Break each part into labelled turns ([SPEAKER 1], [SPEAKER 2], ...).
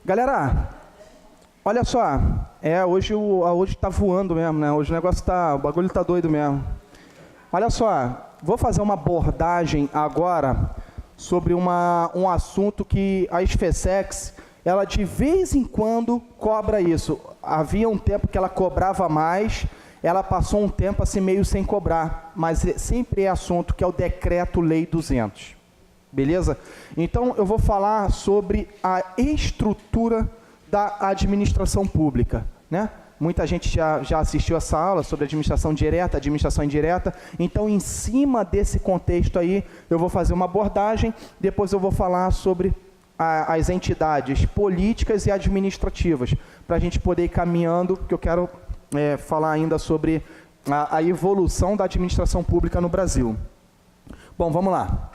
[SPEAKER 1] Galera, olha só, hoje tá voando mesmo, né? Hoje o bagulho tá doido mesmo. Olha só, vou fazer uma abordagem agora sobre um assunto que a SpaceX, ela de vez em quando cobra isso. Havia um tempo que ela cobrava mais, ela passou um tempo assim meio sem cobrar, mas sempre é assunto que é o Decreto-Lei 200. Beleza? Então, eu vou falar sobre a estrutura da administração pública, né? Muita gente já assistiu essa aula sobre administração direta, administração indireta. Então, em cima desse contexto aí, eu vou fazer uma abordagem, depois eu vou falar sobre as entidades políticas e administrativas, para a gente poder ir caminhando, porque eu quero falar ainda sobre a evolução da administração pública no Brasil. Bom, vamos lá.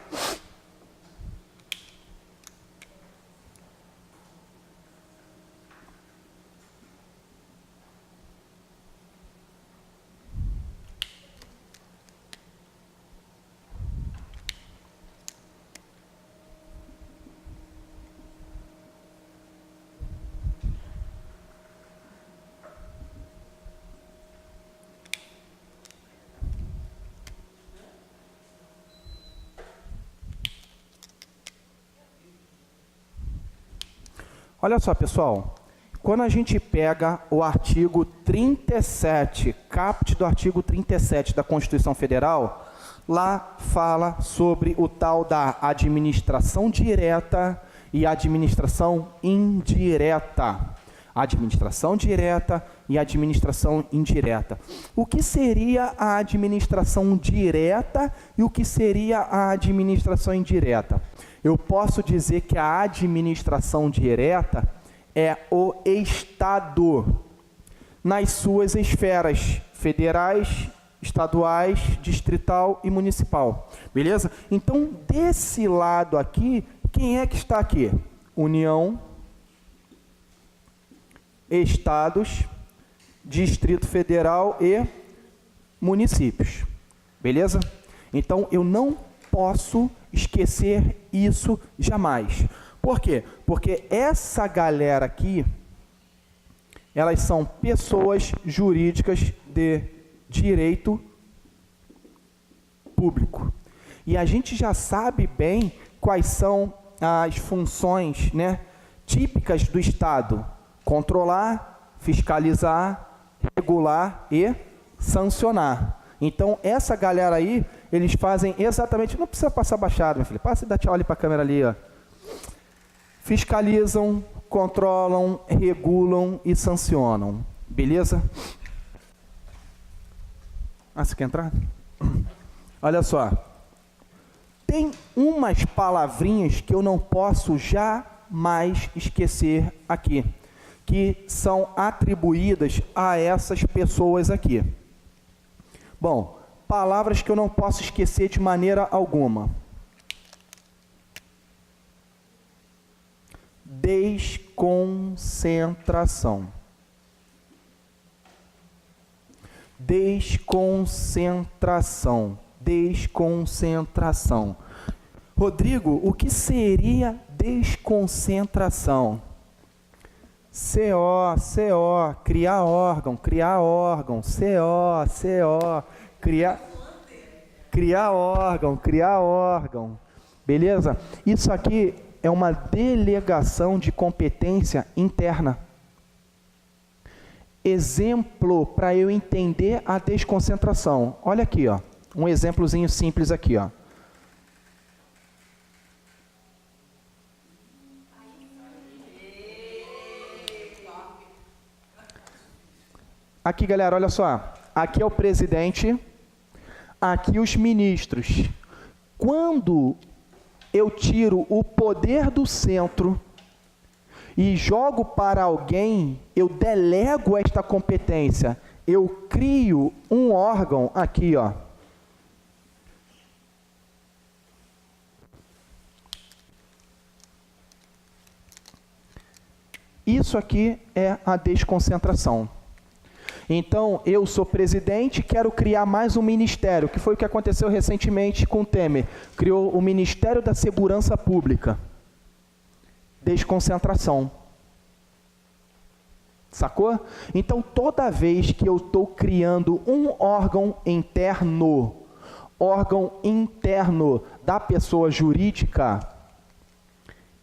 [SPEAKER 1] Olha só, pessoal, quando a gente pega o artigo 37, caput do artigo 37 da Constituição Federal, lá fala sobre o tal da administração direta e administração indireta. Administração direta e administração indireta. O que seria a administração direta e o que seria a administração indireta? Eu posso dizer que a administração direta é o Estado, nas suas esferas federais, estaduais, distrital e municipal. Beleza? Então, desse lado aqui, quem é que está aqui? União, estados, Distrito Federal e municípios. Beleza? Então, eu não posso esquecer isso jamais. Por quê? Porque essa galera aqui, elas são pessoas jurídicas de direito público. E a gente já sabe bem quais são as funções, né, típicas do Estado: controlar, fiscalizar, regular e sancionar. Então, essa galera aí, eles fazem exatamente... Não precisa passar baixado, meu filho. Passa e dá tchau ali para a câmera ali, ó. Fiscalizam, controlam, regulam e sancionam. Beleza? Ah, você quer entrar? Olha só. Tem umas palavrinhas que eu não posso jamais esquecer aqui, que são atribuídas a essas pessoas aqui. Bom, palavras que eu não posso esquecer de maneira alguma. Desconcentração. Desconcentração. Desconcentração. Rodrigo, o que seria desconcentração? CO, criar órgão, CO, criar órgão, beleza? Isso aqui é uma delegação de competência interna. Exemplo para eu entender a desconcentração. Olha aqui, ó, um exemplozinho simples aqui, ó. Aqui, galera, olha só. Aqui é o presidente, aqui os ministros. Quando eu tiro o poder do centro e jogo para alguém, eu delego esta competência. Eu crio um órgão aqui, ó. Isso aqui é a desconcentração. Então, eu sou presidente, quero criar mais um ministério, que foi o que aconteceu recentemente com o Temer. Criou o Ministério da Segurança Pública. Desconcentração. Sacou? Então, toda vez que eu estou criando um órgão interno da pessoa jurídica,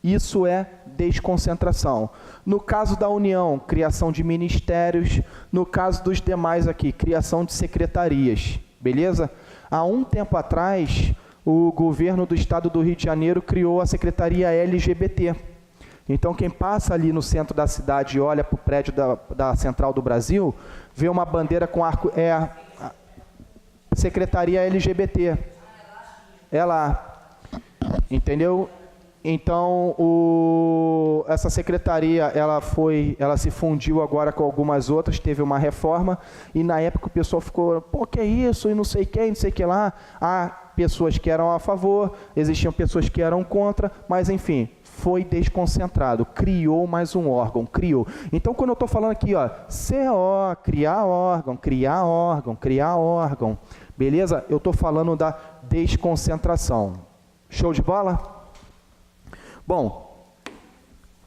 [SPEAKER 1] isso é desconcentração. No caso da União, criação de ministérios. No caso dos demais aqui, criação de secretarias. Beleza? Há um tempo atrás, o governo do estado do Rio de Janeiro criou a Secretaria LGBT. Então, quem passa ali no centro da cidade e olha para o prédio da Central do Brasil, vê uma bandeira com arco... É a Secretaria LGBT. É lá. Entendeu? Então, essa secretaria, ela se fundiu agora com algumas outras, teve uma reforma, e na época o pessoal ficou, pô, que é isso, e não sei quem, não sei que lá. Há pessoas que eram a favor, existiam pessoas que eram contra, mas enfim, foi desconcentrado, criou mais um órgão, criou. Então, quando eu estou falando aqui, ó, CO, criar órgão, beleza? Eu estou falando da desconcentração. Show de bola? Bom,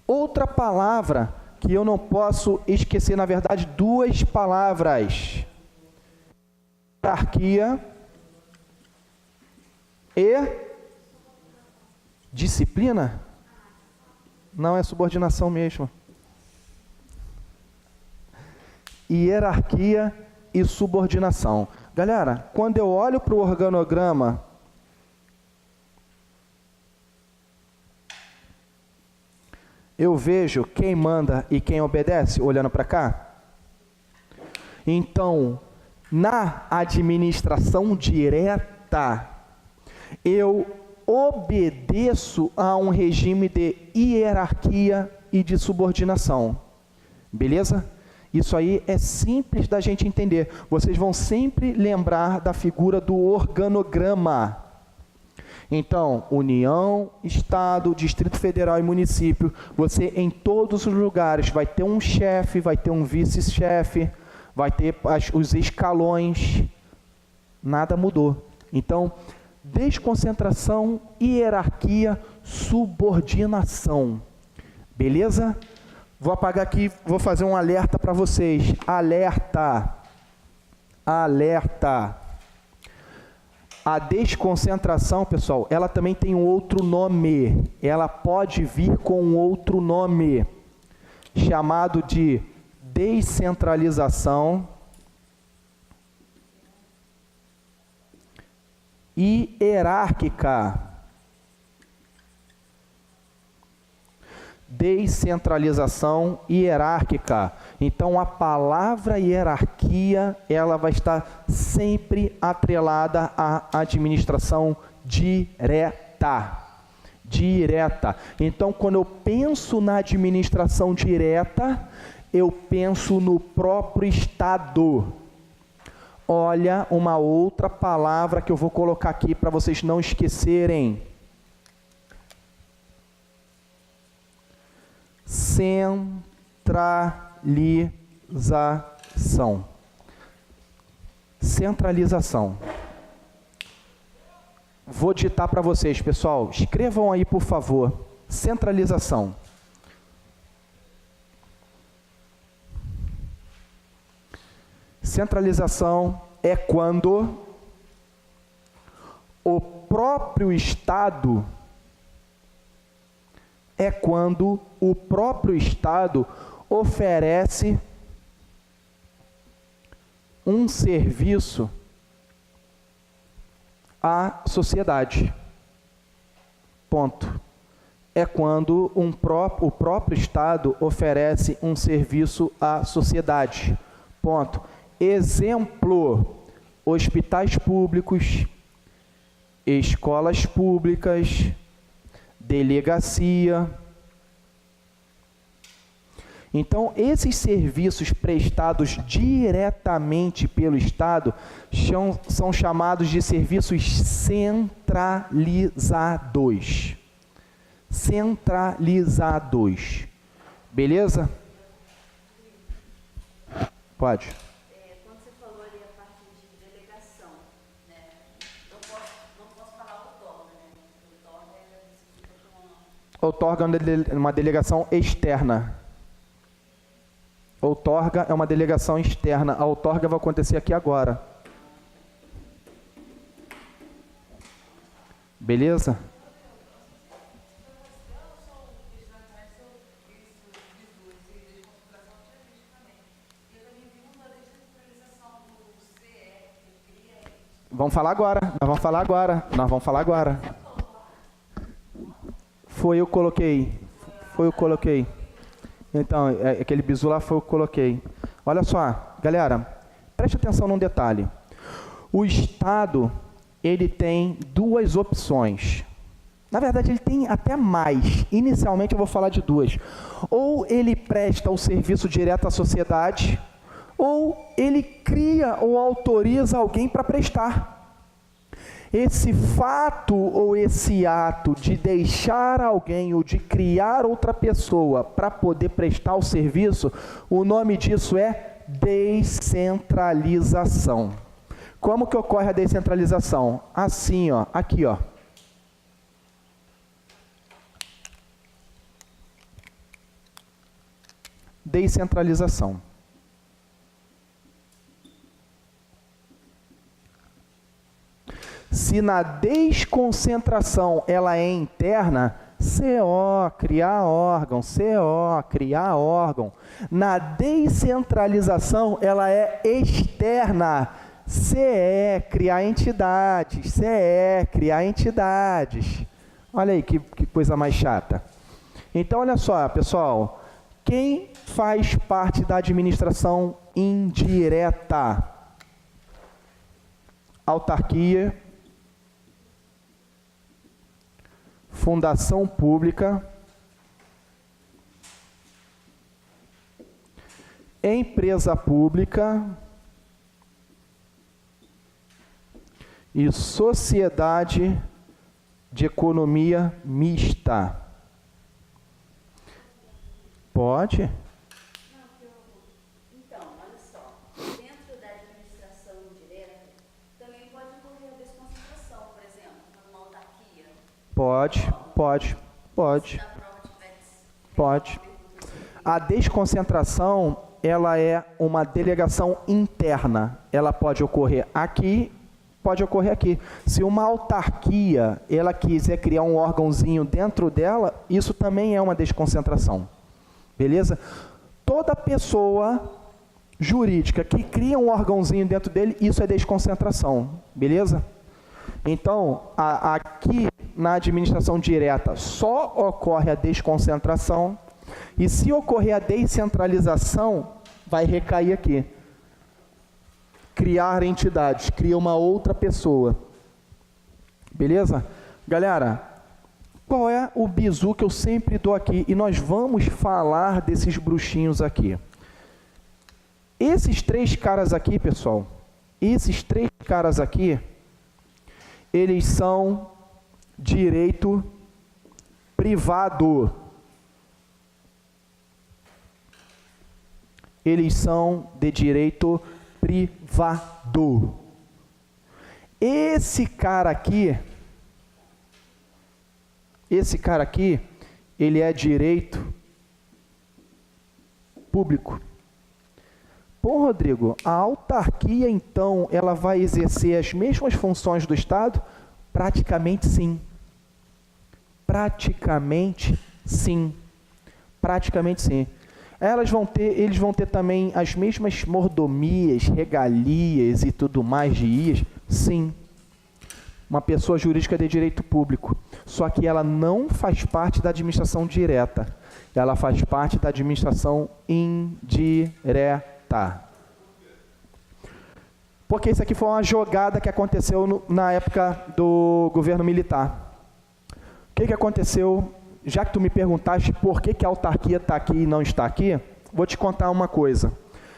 [SPEAKER 1] outra palavra que eu não posso esquecer, na verdade, duas palavras. Hierarquia e disciplina. Não, é subordinação mesmo. Hierarquia e subordinação. Galera, quando eu olho para o organograma, eu vejo quem manda e quem obedece, olhando para cá. Então, na administração direta, eu obedeço a um regime de hierarquia e de subordinação. Beleza? Isso aí é simples da gente entender. Vocês vão sempre lembrar da figura do organograma. Então, União, Estado, Distrito Federal e município, você em todos os lugares vai ter um chefe, vai ter um vice-chefe, vai ter os escalões, nada mudou. Então, desconcentração, hierarquia, subordinação. Beleza? Vou apagar aqui, vou fazer um alerta para vocês. Alerta! Alerta! A desconcentração, pessoal, ela também tem um outro nome. Ela pode vir com um outro nome, chamado de descentralização hierárquica. Descentralização hierárquica. Então, a palavra hierarquia, ela vai estar sempre atrelada à administração direta. Direta. Então, quando eu penso na administração direta, eu penso no próprio Estado. Olha uma outra palavra que eu vou colocar aqui para vocês não esquecerem. Centralização. Centralização. Vou digitar para vocês, pessoal. Escrevam aí, por favor. Centralização. Centralização é quando o próprio Estado oferece um serviço à sociedade. Ponto. É quando o próprio Estado oferece um serviço à sociedade. Ponto. Exemplo: hospitais públicos, escolas públicas, delegacia. Então, esses serviços prestados diretamente pelo Estado são chamados de serviços centralizados. Centralizados. Beleza? Pode.
[SPEAKER 2] Quando você falou ali a parte de delegação, né? Não posso falar outorga, né? Outorga
[SPEAKER 1] Outorga é uma delegação externa. outorga é uma delegação externa. A outorga vai acontecer aqui agora. Beleza? Vamos falar agora. Nós vamos falar agora. Nós vamos falar agora. Foi eu que coloquei. Foi eu que coloquei. Então, aquele bizu lá foi eu que coloquei. Olha só, galera, preste atenção num detalhe. O Estado, ele tem duas opções. Na verdade, ele tem até mais. Inicialmente, eu vou falar de duas. Ou ele presta o serviço direto à sociedade, ou ele cria ou autoriza alguém para prestar. Esse fato ou esse ato de deixar alguém ou de criar outra pessoa para poder prestar o serviço, o nome disso é descentralização. Como que ocorre a descentralização? Assim, ó, aqui, ó. Descentralização. Se na desconcentração ela é interna, CO, criar órgão, CO, criar órgão. Na descentralização ela é externa, CE, criar entidades, CE, criar entidades. Olha aí que coisa mais chata. Então, olha só, pessoal, quem faz parte da administração indireta? Autarquia, fundação pública, empresa pública e sociedade de economia mista. Pode?
[SPEAKER 2] Então, olha só, dentro da administração indireta, também pode ocorrer a desconcentração, por exemplo, numa autarquia.
[SPEAKER 1] Pode. A desconcentração, ela é uma delegação interna. Ela pode ocorrer aqui, pode ocorrer aqui. Se uma autarquia, ela quiser criar um órgãozinho dentro dela, isso também é uma desconcentração. Beleza? Toda pessoa jurídica que cria um órgãozinho dentro dele, isso é desconcentração. Beleza? Então, aqui na administração direta só ocorre a desconcentração, e se ocorrer a descentralização, vai recair aqui. Criar entidades, cria uma outra pessoa. Beleza? Galera, qual é o bizu que eu sempre dou aqui? E nós vamos falar desses bruxinhos aqui. Esses três caras aqui, pessoal, eles são direito privado. Eles são de direito privado. Esse cara aqui, ele é direito público. Pô, Rodrigo, a autarquia, então, ela vai exercer as mesmas funções do Estado? Praticamente sim. Praticamente sim. Eles vão ter também as mesmas mordomias, regalias e tudo mais de IAS? Sim. Uma pessoa jurídica de direito público. Só que ela não faz parte da administração direta. Ela faz parte da administração indireta. Porque isso aqui foi uma jogada que aconteceu na época do governo militar. O que aconteceu? Já que tu me perguntaste por que a autarquia está aqui e não está aqui, vou te contar uma coisa.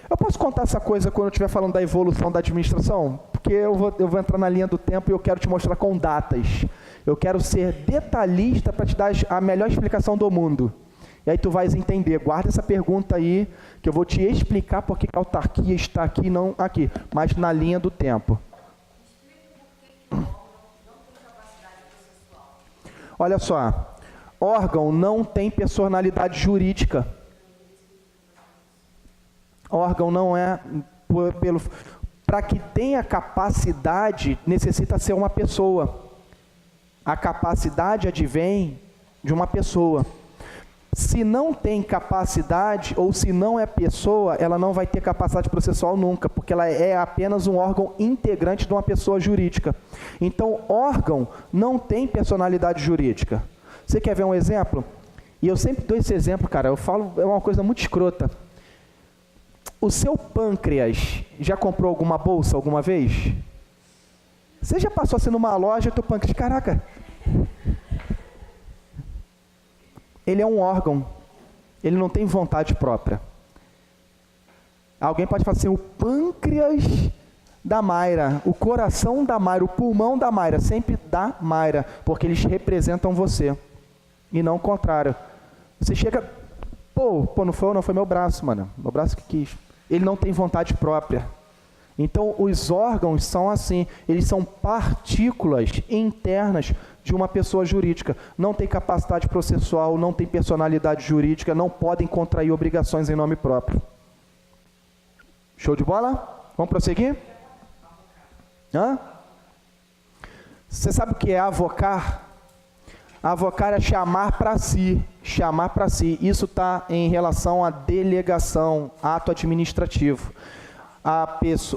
[SPEAKER 1] Eu posso contar essa coisa quando eu estiver falando da evolução da administração? Porque eu vou entrar na linha do tempo e eu quero te mostrar com datas. Eu quero ser detalhista para te dar a melhor explicação do mundo. E aí tu vais entender. Guarda essa pergunta aí, que eu vou te explicar por que a autarquia está aqui e não aqui, mas na linha do tempo. Olha só, órgão não tem personalidade jurídica. Órgão não é pelo... Para que tenha capacidade, necessita ser uma pessoa. A capacidade advém de uma pessoa. Se não tem capacidade, ou se não é pessoa, ela não vai ter capacidade processual nunca, porque ela é apenas um órgão integrante de uma pessoa jurídica. Então, órgão não tem personalidade jurídica. Você quer ver um exemplo? E eu sempre dou esse exemplo, cara, eu falo, é uma coisa muito escrota. O seu pâncreas já comprou alguma bolsa alguma vez? Você já passou assim numa loja e teu pâncreas, caraca, ele é um órgão, ele não tem vontade própria. Alguém pode falar assim, o pâncreas da Mayra, o coração da Mayra, o pulmão da Mayra, sempre da Mayra, porque eles representam você, e não o contrário. Você chega, pô, não foi meu braço, mano, meu braço que quis. Ele não tem vontade própria. Então, os órgãos são assim, eles são partículas internas de uma pessoa jurídica. Não tem capacidade processual, não tem personalidade jurídica, não podem contrair obrigações em nome próprio. Show de bola? Vamos prosseguir? Hã? Você sabe o que é avocar? Avocar é chamar para si, chamar para si. Isso está em relação à delegação, ato administrativo.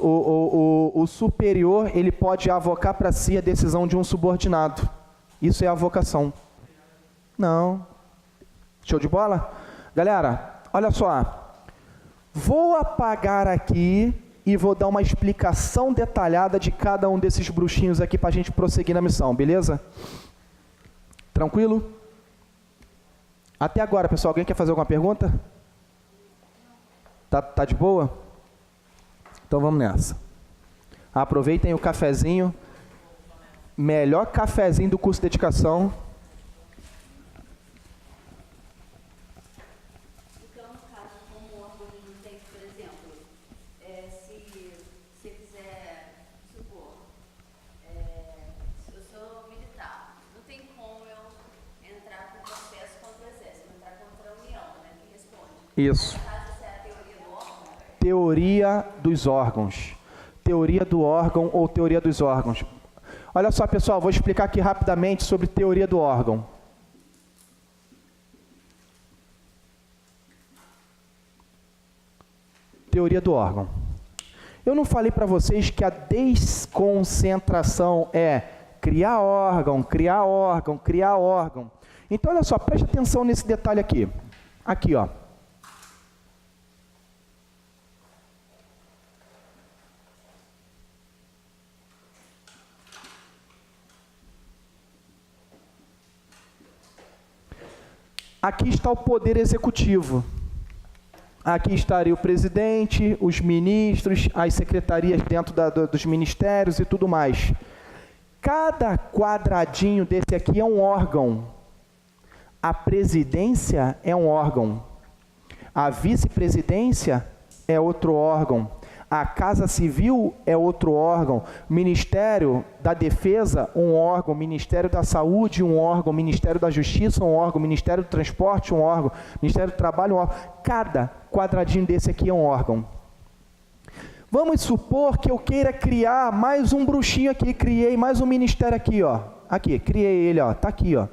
[SPEAKER 1] O superior, ele pode avocar para si a decisão de um subordinado. Isso é avocação. Não. Show de bola? Galera, olha só. Vou apagar aqui e vou dar uma explicação detalhada de cada um desses bruxinhos aqui para a gente prosseguir na missão, beleza? Tranquilo? Até agora, pessoal, alguém quer fazer alguma pergunta? Tá de boa? Então vamos nessa. Aproveitem o cafezinho. Melhor cafezinho do curso de dedicação.
[SPEAKER 2] Então, no caso, como órgão não tem, por exemplo, se você quiser supor, eu sou militar, não tem como eu entrar com processo contra o exército, entrar contra a União, né, que responde.
[SPEAKER 1] Isso.
[SPEAKER 2] No caso, essa é a teoria do órgão?
[SPEAKER 1] Teoria dos órgãos. Teoria do órgão ou teoria dos órgãos. Olha só, pessoal, vou explicar aqui rapidamente sobre teoria do órgão. Teoria do órgão. Eu não falei para vocês que a desconcentração é criar órgão, criar órgão, criar órgão. Então, olha só, preste atenção nesse detalhe aqui. Aqui, ó. Aqui está o poder executivo. Aqui estaria o presidente, os ministros, as secretarias dentro dos ministérios e tudo mais. Cada quadradinho desse aqui é um órgão. A presidência é um órgão. A vice-presidência é outro órgão. A Casa Civil é outro órgão. Ministério da Defesa, um órgão. Ministério da Saúde, um órgão. Ministério da Justiça, um órgão. Ministério do Transporte, um órgão. Ministério do Trabalho, um órgão. Cada quadradinho desse aqui é um órgão. Vamos supor que eu queira criar mais um bruxinho aqui. Criei mais um ministério aqui, ó. Aqui, criei ele, ó. Tá aqui, ó.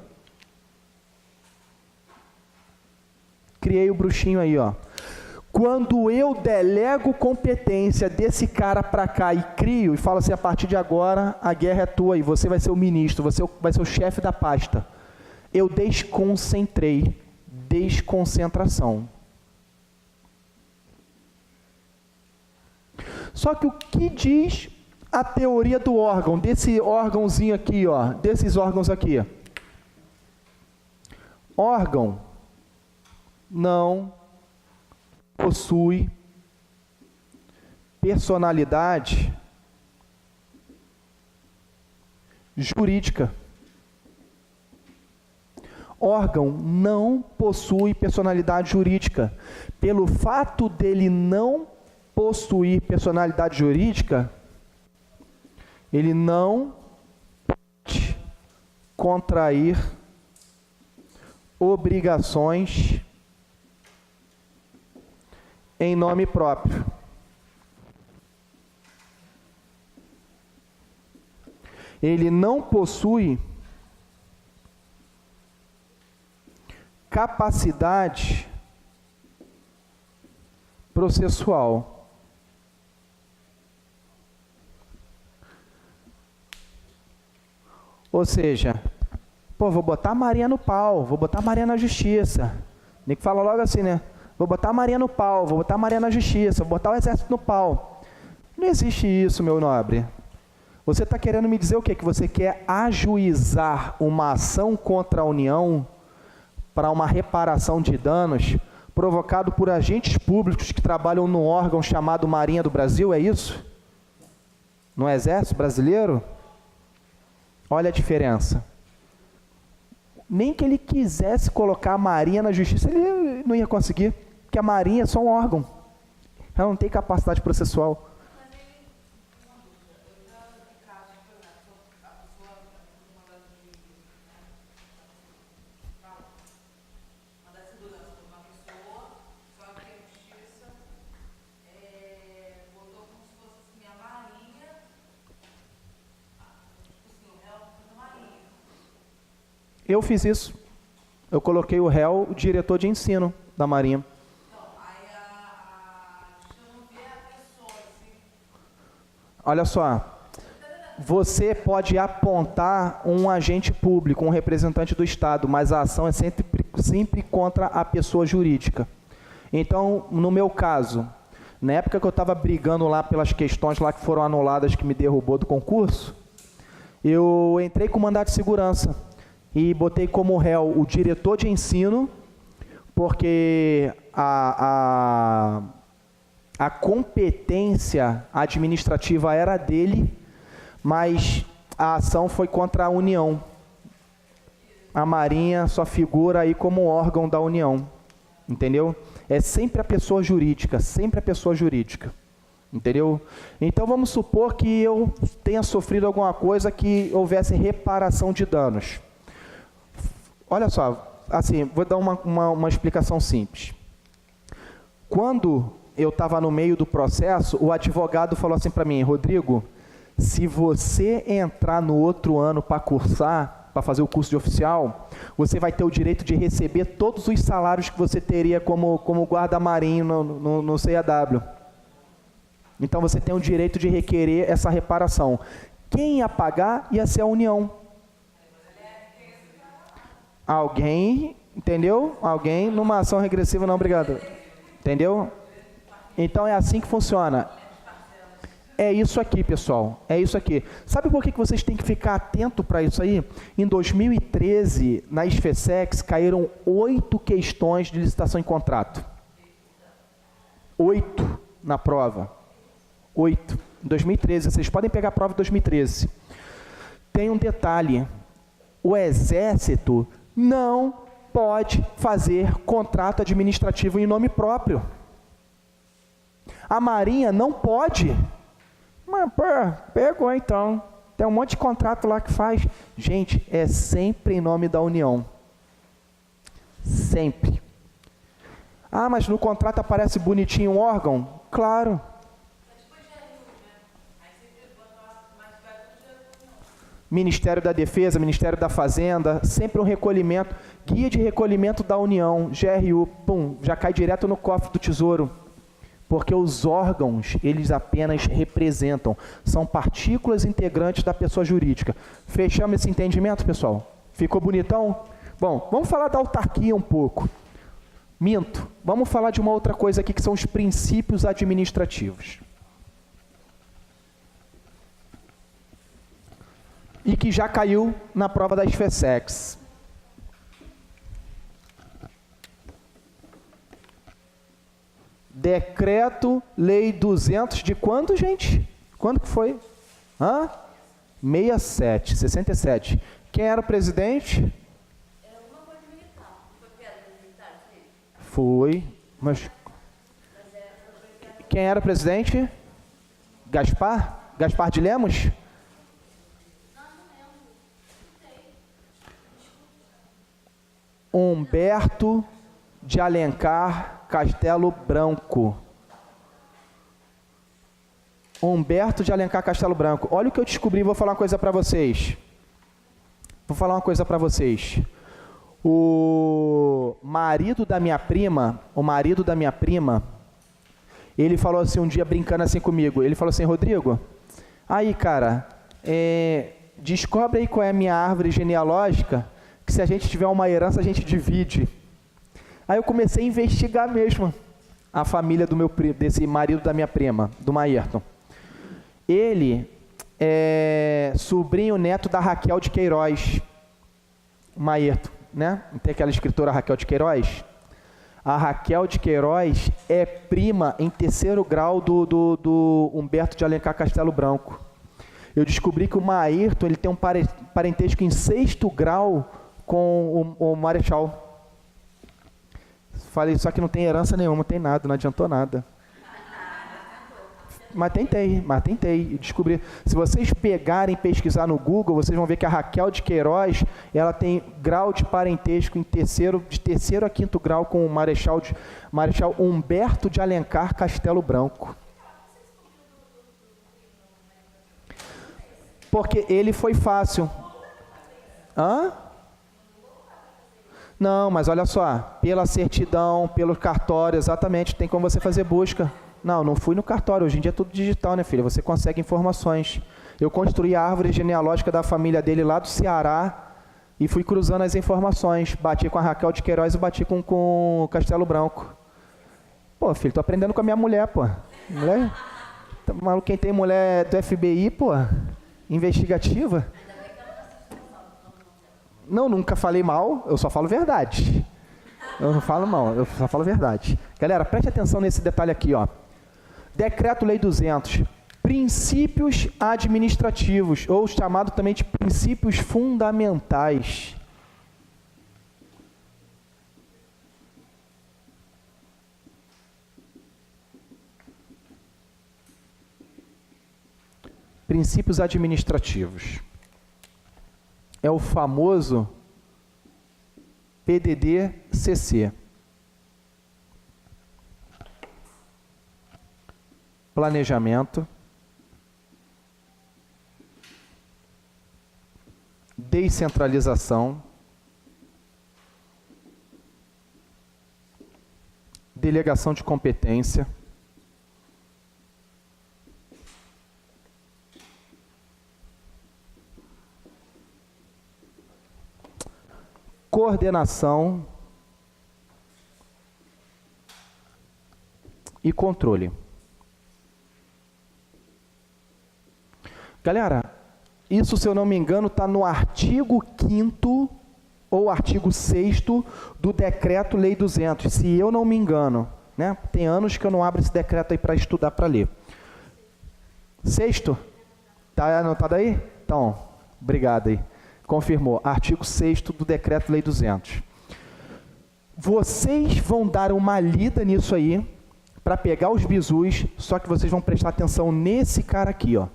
[SPEAKER 1] Criei o bruxinho aí, ó. Quando eu delego competência desse cara para cá e crio, e falo assim, a partir de agora, a guerra é tua e você vai ser o ministro, você vai ser o chefe da pasta. Eu desconcentrei, desconcentração. Só que o que diz a teoria do órgão, desse órgãozinho aqui, ó, desses órgãos aqui? Órgão não possui personalidade jurídica. Órgão não possui personalidade jurídica. Pelo fato dele não possuir personalidade jurídica, ele não pode contrair obrigações em nome próprio. Ele não possui capacidade processual. Ou seja, pô, vou botar a Maria no pau, vou botar a Maria na justiça. Nem que fala logo assim, né? Vou botar a Maria no pau, vou botar a Maria na justiça, vou botar o exército no pau. Não existe isso, meu nobre. Você está querendo me dizer o quê? Que você quer ajuizar uma ação contra a União para uma reparação de danos provocado por agentes públicos que trabalham num órgão chamado Marinha do Brasil, é isso? No Exército Brasileiro? Olha a diferença. Nem que ele quisesse colocar a Marinha na justiça, ele não ia conseguir, porque a Marinha é só um órgão. Ela não tem capacidade processual. Eu fiz isso. Eu coloquei o réu, o diretor de ensino da Marinha. Olha só, você pode apontar um agente público, um representante do Estado, mas a ação é sempre contra a pessoa jurídica. Então, no meu caso, na época que eu estava brigando lá pelas questões lá que foram anuladas, que me derrubou do concurso, eu entrei com mandado de segurança e botei como réu o diretor de ensino, porque a competência administrativa era dele, mas a ação foi contra a União. A Marinha só figura aí como órgão da União, entendeu? É sempre a pessoa jurídica, sempre a pessoa jurídica, entendeu? Então vamos supor que eu tenha sofrido alguma coisa que houvesse reparação de danos. Olha só, assim, vou dar uma explicação simples. Quando eu estava no meio do processo, o advogado falou assim para mim: Rodrigo, se você entrar no outro ano para cursar, para fazer o curso de oficial, você vai ter o direito de receber todos os salários que você teria como guarda-marinho no CAW. Então você tem o direito de requerer essa reparação. Quem ia pagar ia ser a União. Alguém, entendeu? Alguém numa ação regressiva, não, obrigado. Entendeu? Então é assim que funciona. É isso aqui, pessoal. É isso aqui. Sabe por que vocês têm que ficar atento para isso aí? Em 2013, na SFSEX, caíram 8 questões de licitação em contrato. 8 na prova. 8. Em 2013. Vocês podem pegar a prova de 2013. Tem um detalhe. O Exército não pode fazer contrato administrativo em nome próprio. A Marinha não pode. Mas, pô, pegou então. Tem um monte de contrato lá que faz. Gente, é sempre em nome da União. Sempre. Ah, mas no contrato aparece bonitinho um órgão? Claro. Ministério da Defesa, Ministério da Fazenda, sempre um recolhimento, guia de recolhimento da União, GRU, pum, já cai direto no cofre do Tesouro. Porque os órgãos, eles apenas representam, são partículas integrantes da pessoa jurídica. Fechamos esse entendimento, pessoal? Ficou bonitão? Bom, vamos falar da autarquia um pouco. Minto, vamos falar de uma outra coisa aqui, que são os princípios administrativos. E que já caiu na prova da SFSEX. Decreto Lei 200 de quando, gente? Quando que foi? 67. Quem era o presidente?
[SPEAKER 2] Era alguma coisa militar. Foi piada militar, sim?
[SPEAKER 1] Foi, mas... Quem era o presidente? Gaspar? Gaspar de Lemos? Humberto de Alencar Castelo Branco. Humberto de Alencar Castelo Branco. Olha o que eu descobri, vou falar uma coisa para vocês. O marido da minha prima, ele falou assim um dia, brincando assim comigo, ele falou assim: Rodrigo, aí cara, descobre aí qual é a minha árvore genealógica, que se a gente tiver uma herança a gente divide. Aí eu comecei a investigar mesmo a família desse marido da minha prima, do Maierton. Ele é sobrinho neto da Raquel de Queiroz, Maierton, né? Tem aquela escritora Raquel de Queiroz? A Raquel de Queiroz é prima em 3º grau do Humberto de Alencar Castelo Branco. Eu descobri que o Maierton, ele tem um parentesco em 6º grau com o Marechal. Falei, só que não tem herança nenhuma, não tem nada, não adiantou nada. Mas tentei descobrir. Se vocês pegarem e pesquisar no Google, vocês vão ver que a Raquel de Queiroz, ela tem grau de parentesco de 3º a 5º grau com o Marechal Humberto de Alencar Castelo Branco. Porque ele foi fácil. Hã? Não, mas olha só, pela certidão, pelo cartório, exatamente, tem como você fazer busca. Não fui no cartório, hoje em dia é tudo digital, né, filha? Você consegue informações. Eu construí a árvore genealógica da família dele lá do Ceará e fui cruzando as informações. Bati com a Raquel de Queiroz e bati com o Castelo Branco. Pô, filho, tô aprendendo com a minha mulher, pô. Mulher? Tá maluco, quem tem mulher do FBI, pô, investigativa? Não, nunca falei mal, eu só falo verdade. Eu não falo mal, eu só falo verdade. Galera, preste atenção nesse detalhe aqui, ó. Decreto-Lei 200. Princípios administrativos, ou chamado também de princípios fundamentais. Princípios administrativos. É o famoso PDD-CC. Planejamento, descentralização, delegação de competência, coordenação e controle. Galera, isso, se eu não me engano, está no artigo 5º ou artigo 6º do Decreto-Lei 200, se eu não me engano, né? Tem anos que eu não abro esse decreto aí para estudar, para ler. 6º? Está anotado aí? Então, obrigado aí. Confirmou. Artigo 6º do Decreto-Lei 200. Vocês vão dar uma lida nisso aí, para pegar os bizus, só que vocês vão prestar atenção nesse cara aqui, ó.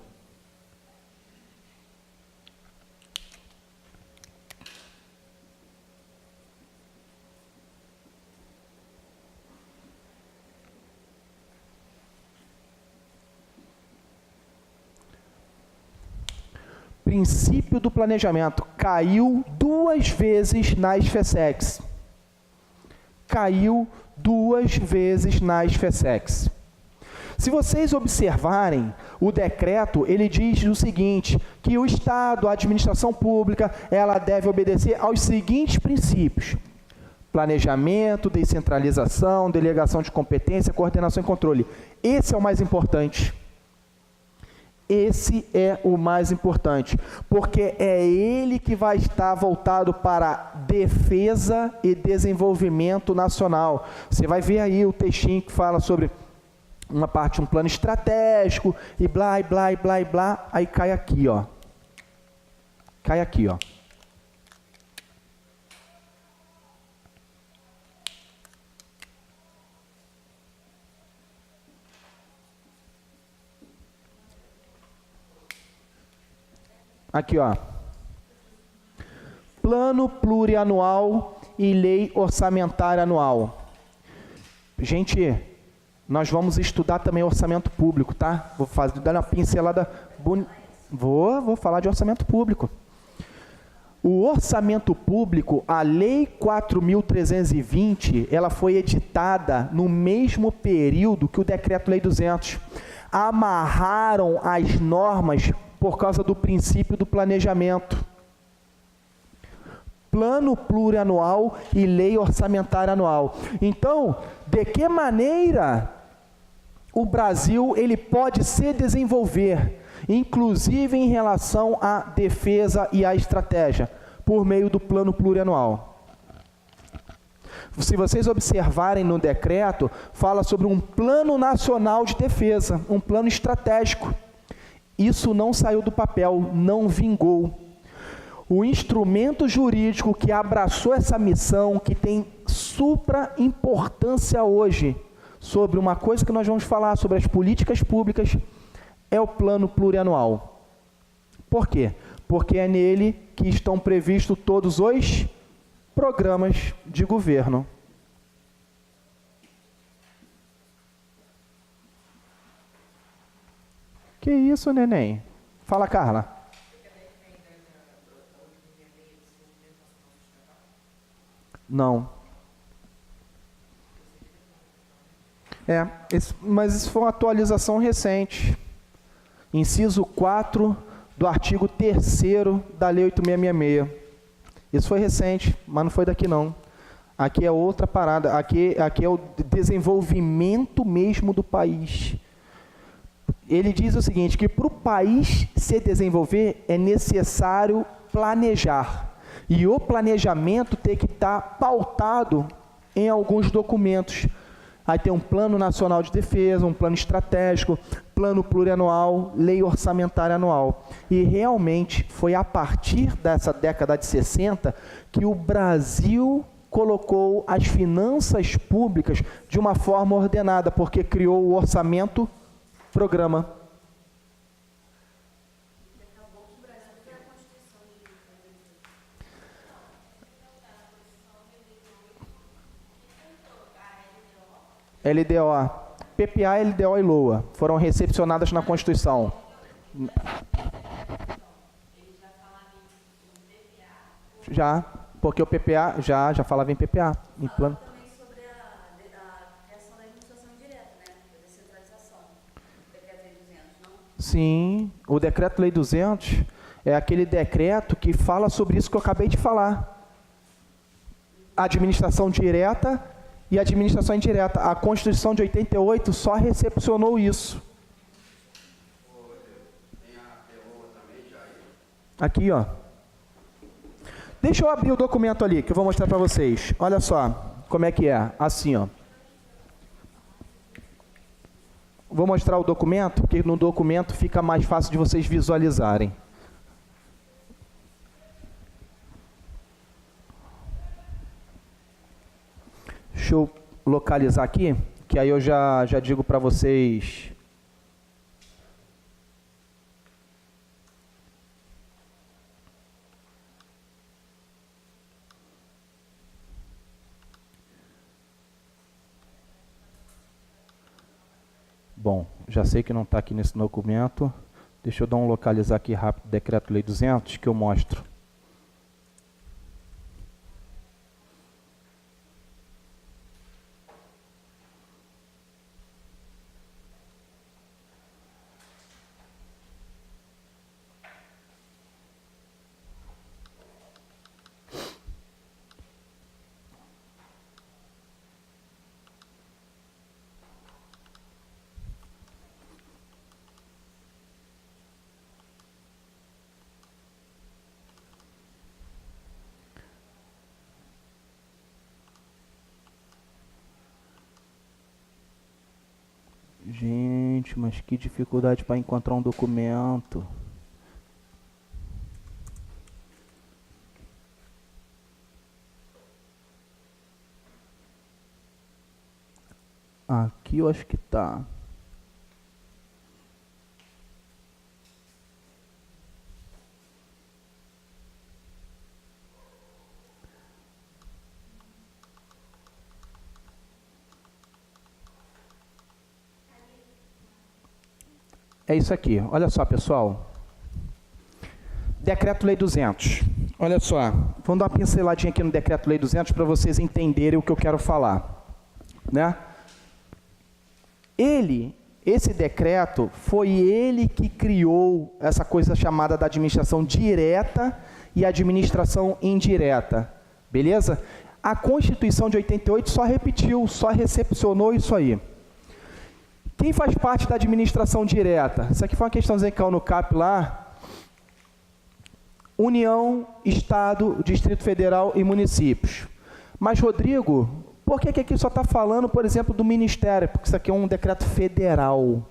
[SPEAKER 1] Princípio do planejamento. Caiu 2 vezes na SFSEX. Caiu 2 vezes na SFSEX. Se vocês observarem, o decreto, ele diz o seguinte, que o Estado, a administração pública, ela deve obedecer aos seguintes princípios: planejamento, descentralização, delegação de competência, coordenação e controle. Esse é o mais importante. Esse é o mais importante, porque é ele que vai estar voltado para defesa e desenvolvimento nacional. Você vai ver aí o textinho que fala sobre uma parte, um plano estratégico, e blá, e blá, e blá, e blá, aí cai aqui, ó. Cai aqui, ó. Aqui, ó. Plano plurianual e lei orçamentária anual. Gente, nós vamos estudar também orçamento público, tá? Vou dar uma pincelada Vou falar de orçamento público. O orçamento público, a Lei 4.320, ela foi editada no mesmo período que o Decreto-Lei 200. Amarraram as normas por causa do princípio do planejamento. Plano plurianual e lei orçamentária anual. Então, de que maneira o Brasil ele pode se desenvolver, inclusive em relação à defesa e à estratégia, por meio do plano plurianual? Se vocês observarem no decreto, fala sobre um plano nacional de defesa, um plano estratégico. Isso não saiu do papel, não vingou. O instrumento jurídico que abraçou essa missão, que tem supra importância hoje, sobre uma coisa que nós vamos falar, sobre as políticas públicas, é o plano plurianual. Por quê? Porque é nele que estão previstos todos os programas de governo. Que isso, neném? Fala, Carla. Não. Mas isso foi uma atualização recente. Inciso 4 do artigo 3º da Lei 8.666. Isso foi recente, mas não foi daqui não. Aqui é outra parada. Aqui é o desenvolvimento mesmo do país. Ele diz o seguinte, que para o país se desenvolver é necessário planejar. E o planejamento tem que estar pautado em alguns documentos. Aí tem um plano nacional de defesa, um plano estratégico, plano plurianual, lei orçamentária anual. E realmente foi a partir dessa década de 60 que o Brasil colocou as finanças públicas de uma forma ordenada, porque criou o orçamento programa. LDO, PPA, LDO e LOA foram recepcionadas na Constituição. Já, porque o PPA já falava em PPA, em plano.
[SPEAKER 2] Também sobre a questão da administração direta, né? Da descentralização. Decreto-Lei 200, não?
[SPEAKER 1] Sim, o Decreto-Lei 200 é aquele decreto que fala sobre isso que eu acabei de falar. Administração direta e administração indireta. A Constituição de 88 só recepcionou isso. Aqui, ó. Deixa eu abrir o documento ali, que eu vou mostrar para vocês. Olha só como é que é. Assim, ó. Vou mostrar o documento, porque no documento fica mais fácil de vocês visualizarem. Deixa eu localizar aqui, que aí eu já digo para vocês. Bom, já sei que não está aqui nesse documento. Deixa eu dar um localizar aqui rápido, Decreto-Lei 200, que eu mostro. Gente, mas que dificuldade para encontrar um documento. Aqui eu acho que tá. é isso aqui. Olha só, pessoal. Decreto-Lei 200. Olha só, vamos dar uma pinceladinha aqui no Decreto-Lei 200 para vocês entenderem o que eu quero falar, né? Esse decreto, foi ele que criou essa coisa chamada da administração direta e administração indireta, beleza? A Constituição de 88 só repetiu, só recepcionou isso aí. Quem faz parte da administração direta? Isso aqui foi uma questãozinha que caiu no CAP lá. União, Estado, Distrito Federal e municípios. Mas, Rodrigo, por que aqui só está falando, por exemplo, do Ministério? Porque isso aqui é um decreto federal.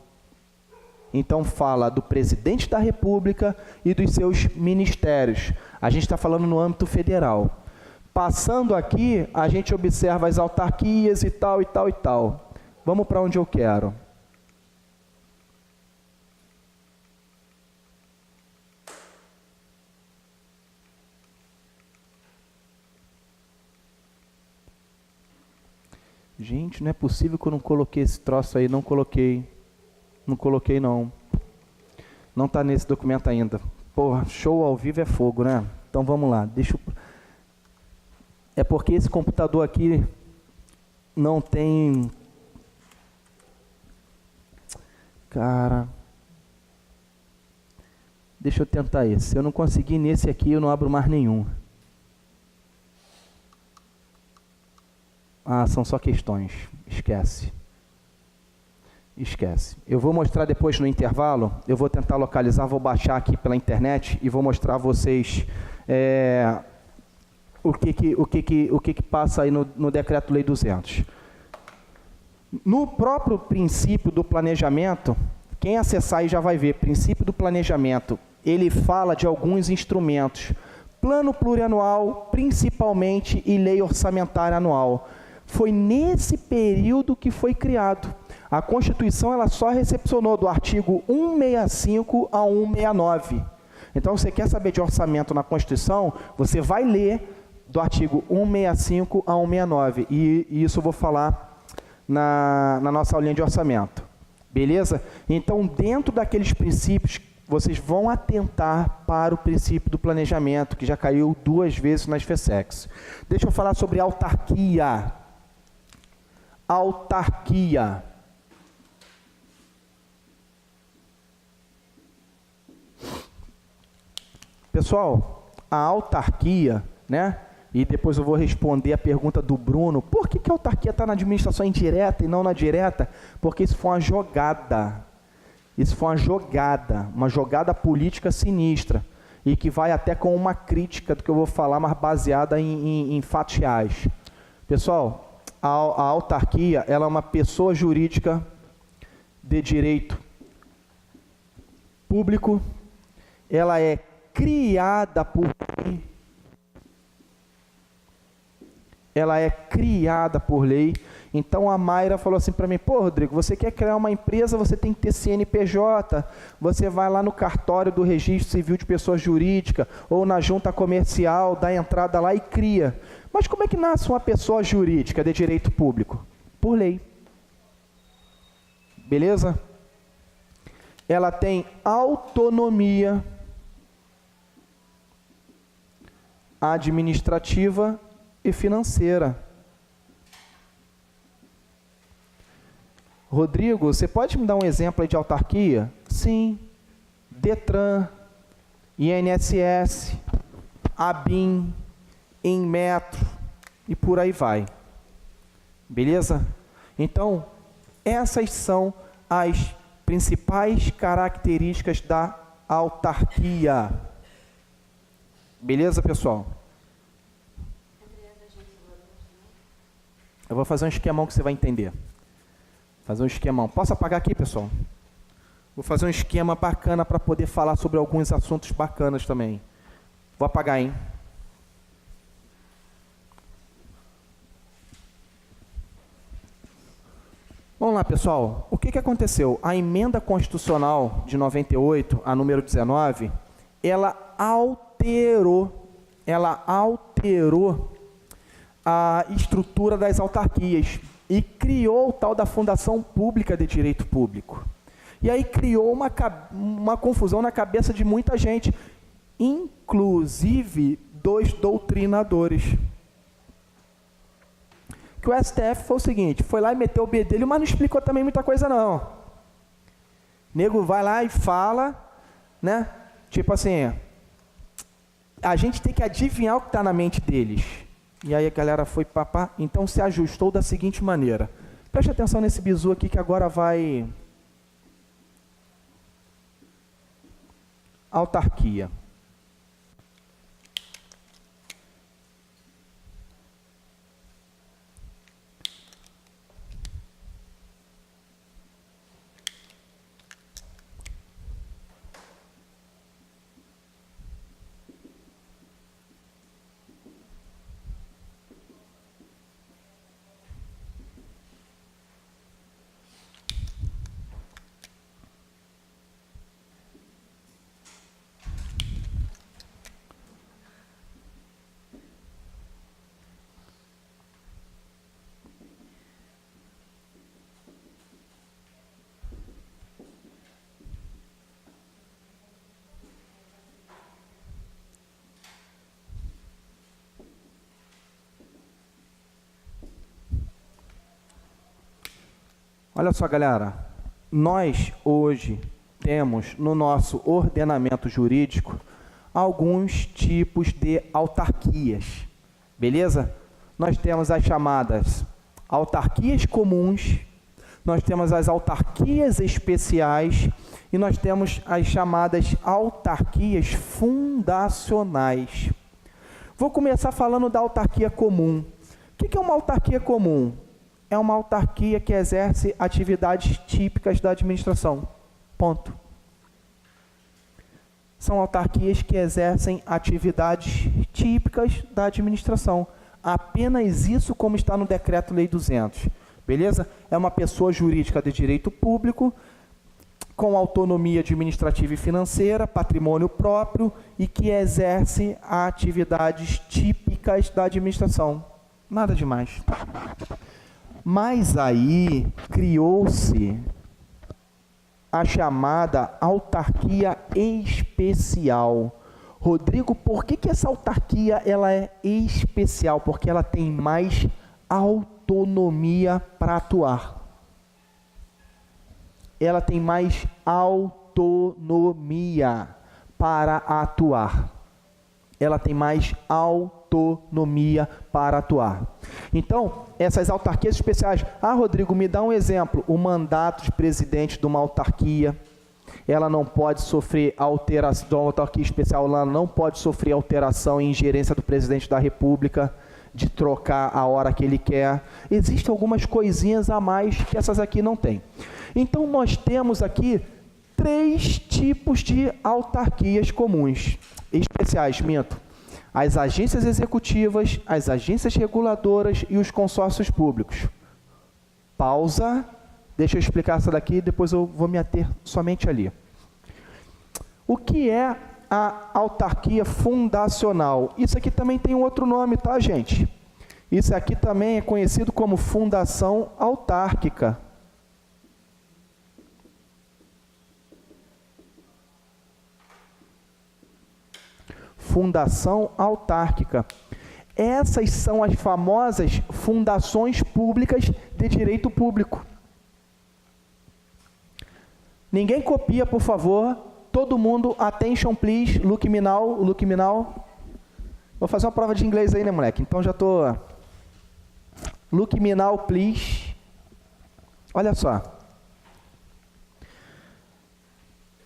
[SPEAKER 1] Então, fala do presidente da República e dos seus ministérios. A gente está falando no âmbito federal. Passando aqui, a gente observa as autarquias e tal, e tal, e tal. Vamos para onde eu quero. Gente, não é possível que eu não coloquei esse troço aí, não coloquei. Não coloquei, não. Não está nesse documento ainda. Porra, show ao vivo é fogo, né? Então vamos lá, deixa eu... É porque esse computador aqui não tem... Cara... Deixa eu tentar esse. Se eu não conseguir nesse aqui, eu não abro mais nenhum. Ah, são só questões. Esquece. Esquece. Eu vou mostrar depois no intervalo, eu vou tentar localizar, vou baixar aqui pela internet e vou mostrar a vocês o que passa aí no Decreto-Lei 200. No próprio princípio do planejamento, quem acessar aí já vai ver, princípio do planejamento, ele fala de alguns instrumentos. Plano plurianual, principalmente, e lei orçamentária anual. Foi nesse período que foi criado. A Constituição ela só recepcionou do artigo 165 a 169. Então, você quer saber de orçamento na Constituição, você vai ler do artigo 165 a 169. E isso eu vou falar na nossa aulinha de orçamento. Beleza? Então, dentro daqueles princípios, vocês vão atentar para o princípio do planejamento, que já caiu 2 vezes nas FESEX. Deixa eu falar sobre autarquia. Autarquia. Pessoal, a autarquia, né? E depois eu vou responder a pergunta do Bruno. Por que a autarquia está na administração indireta e não na direta? Porque isso foi uma jogada. Isso foi uma jogada política sinistra. E que vai até com uma crítica do que eu vou falar, mas baseada em fatos reais. Pessoal, a autarquia ela é uma pessoa jurídica de direito público. Ela é criada por lei. Ela é criada por lei. Então a Mayra falou assim para mim: pô, Rodrigo, você quer criar uma empresa, você tem que ter CNPJ, você vai lá no cartório do registro civil de pessoa jurídica, ou na junta comercial, dá entrada lá e cria. Mas como é que nasce uma pessoa jurídica de direito público? Por lei. Beleza? Ela tem autonomia administrativa e financeira. Rodrigo, você pode me dar um exemplo aí de autarquia? Sim. Detran, INSS, ABIN, Inmetro e por aí vai. Beleza? Então, essas são as principais características da autarquia. Beleza, pessoal? Eu vou fazer um esquemão que você vai entender. Fazer um esquemão. Posso apagar aqui, pessoal? Vou fazer um esquema bacana para poder falar sobre alguns assuntos bacanas também. Vou apagar, hein? Vamos lá, pessoal. O que aconteceu? A emenda constitucional de 98, a número 19, ela alterou a estrutura das autarquias e criou o tal da Fundação Pública de Direito Público. E aí criou uma confusão na cabeça de muita gente, inclusive dos doutrinadores. Que o STF foi o seguinte, foi lá e meteu o bedelho, mas não explicou também muita coisa não. O nego vai lá e fala, né? Tipo assim, a gente tem que adivinhar o que está na mente deles. E aí a galera foi papá, então se ajustou da seguinte maneira. Preste atenção nesse bizu aqui que agora vai... Autarquia. Olha só, galera, nós hoje temos no nosso ordenamento jurídico alguns tipos de autarquias, beleza? Nós temos as chamadas autarquias comuns, nós temos as autarquias especiais e nós temos as chamadas autarquias fundacionais. Vou começar falando da autarquia comum. O que é uma autarquia comum? É uma autarquia que exerce atividades típicas da administração. Ponto. São autarquias que exercem atividades típicas da administração. Apenas isso, como está no Decreto-Lei 200. Beleza? É uma pessoa jurídica de direito público, com autonomia administrativa e financeira, patrimônio próprio e que exerce atividades típicas da administração. Nada demais. Mas aí criou-se a chamada autarquia especial. Rodrigo, por que essa autarquia ela é especial? Porque ela tem mais autonomia para atuar. Ela tem mais autonomia para atuar. Ela tem mais autonomia para atuar. Então, essas autarquias especiais... Ah, Rodrigo, me dá um exemplo. O mandato de presidente de uma autarquia, ela não pode sofrer alteração, de uma autarquia especial, ela não pode sofrer alteração e ingerência do presidente da República, de trocar a hora que ele quer. Existem algumas coisinhas a mais que essas aqui não tem. Então, nós temos aqui 3 tipos de autarquias comuns. Especiais, minto. As agências executivas, as agências reguladoras e os consórcios públicos. Pausa. Deixa eu explicar essa daqui, depois eu vou me ater somente ali. O que é a autarquia fundacional? Isso aqui também tem um outro nome, tá, gente? Isso aqui também é conhecido como fundação autárquica. Fundação autárquica. Essas são as famosas fundações públicas de direito público. Ninguém copia, por favor. Todo mundo, attention please, look me now, look me now. Vou fazer uma prova de inglês aí, né, moleque? Então já tô... Look me now, please. Olha só.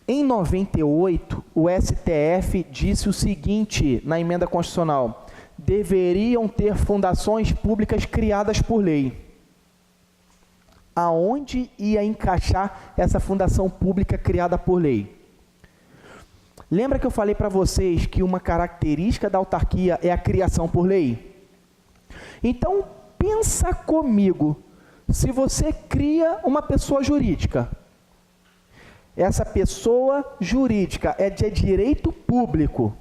[SPEAKER 1] Em 98, o STF disse o seguinte na emenda constitucional: deveriam ter fundações públicas criadas por lei. Aonde ia encaixar essa fundação pública criada por lei? Lembra que eu falei para vocês que uma característica da autarquia é a criação por lei? Então, pensa comigo, se você cria uma pessoa jurídica, essa pessoa jurídica é de direito público,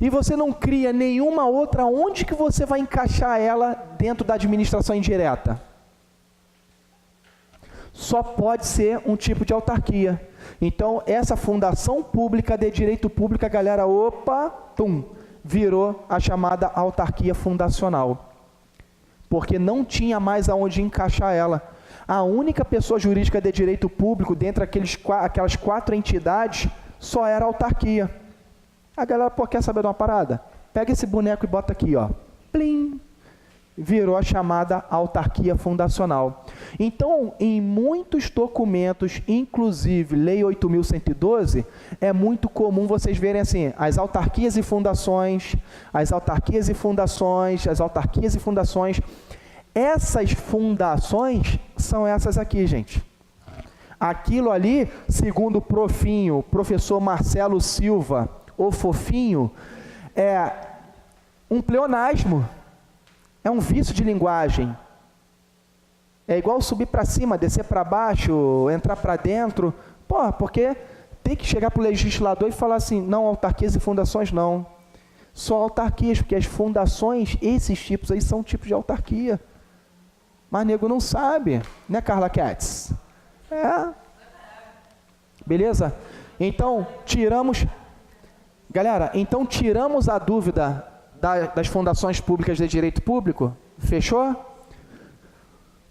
[SPEAKER 1] e você não cria nenhuma outra, onde que você vai encaixar ela dentro da administração indireta? só pode ser um tipo de autarquia. Então, essa fundação pública de direito público, a galera, virou a chamada autarquia fundacional. Porque não tinha mais aonde encaixar ela. A única pessoa jurídica de direito público, dentre aquelas 4 entidades, só era a autarquia. A galera, quer saber de uma parada? Pega esse boneco e bota aqui, ó. Plim! Virou a chamada autarquia fundacional. Então, em muitos documentos, inclusive Lei 8.112, é muito comum vocês verem assim, as autarquias e fundações, as autarquias e fundações, as autarquias e fundações. Essas fundações são essas aqui, gente. Aquilo ali, segundo o professor Marcelo Silva, o Fofinho, é um pleonasmo. É um vício de linguagem. É igual subir para cima, descer para baixo, entrar para dentro. Porque tem que chegar para o legislador e falar assim, não, autarquias e fundações não. Só autarquias, porque as fundações, esses tipos aí são tipos de autarquia. Mas nego não sabe, né, Carla Katz? Beleza? Então, tiramos a dúvida das fundações públicas de direito público? Fechou?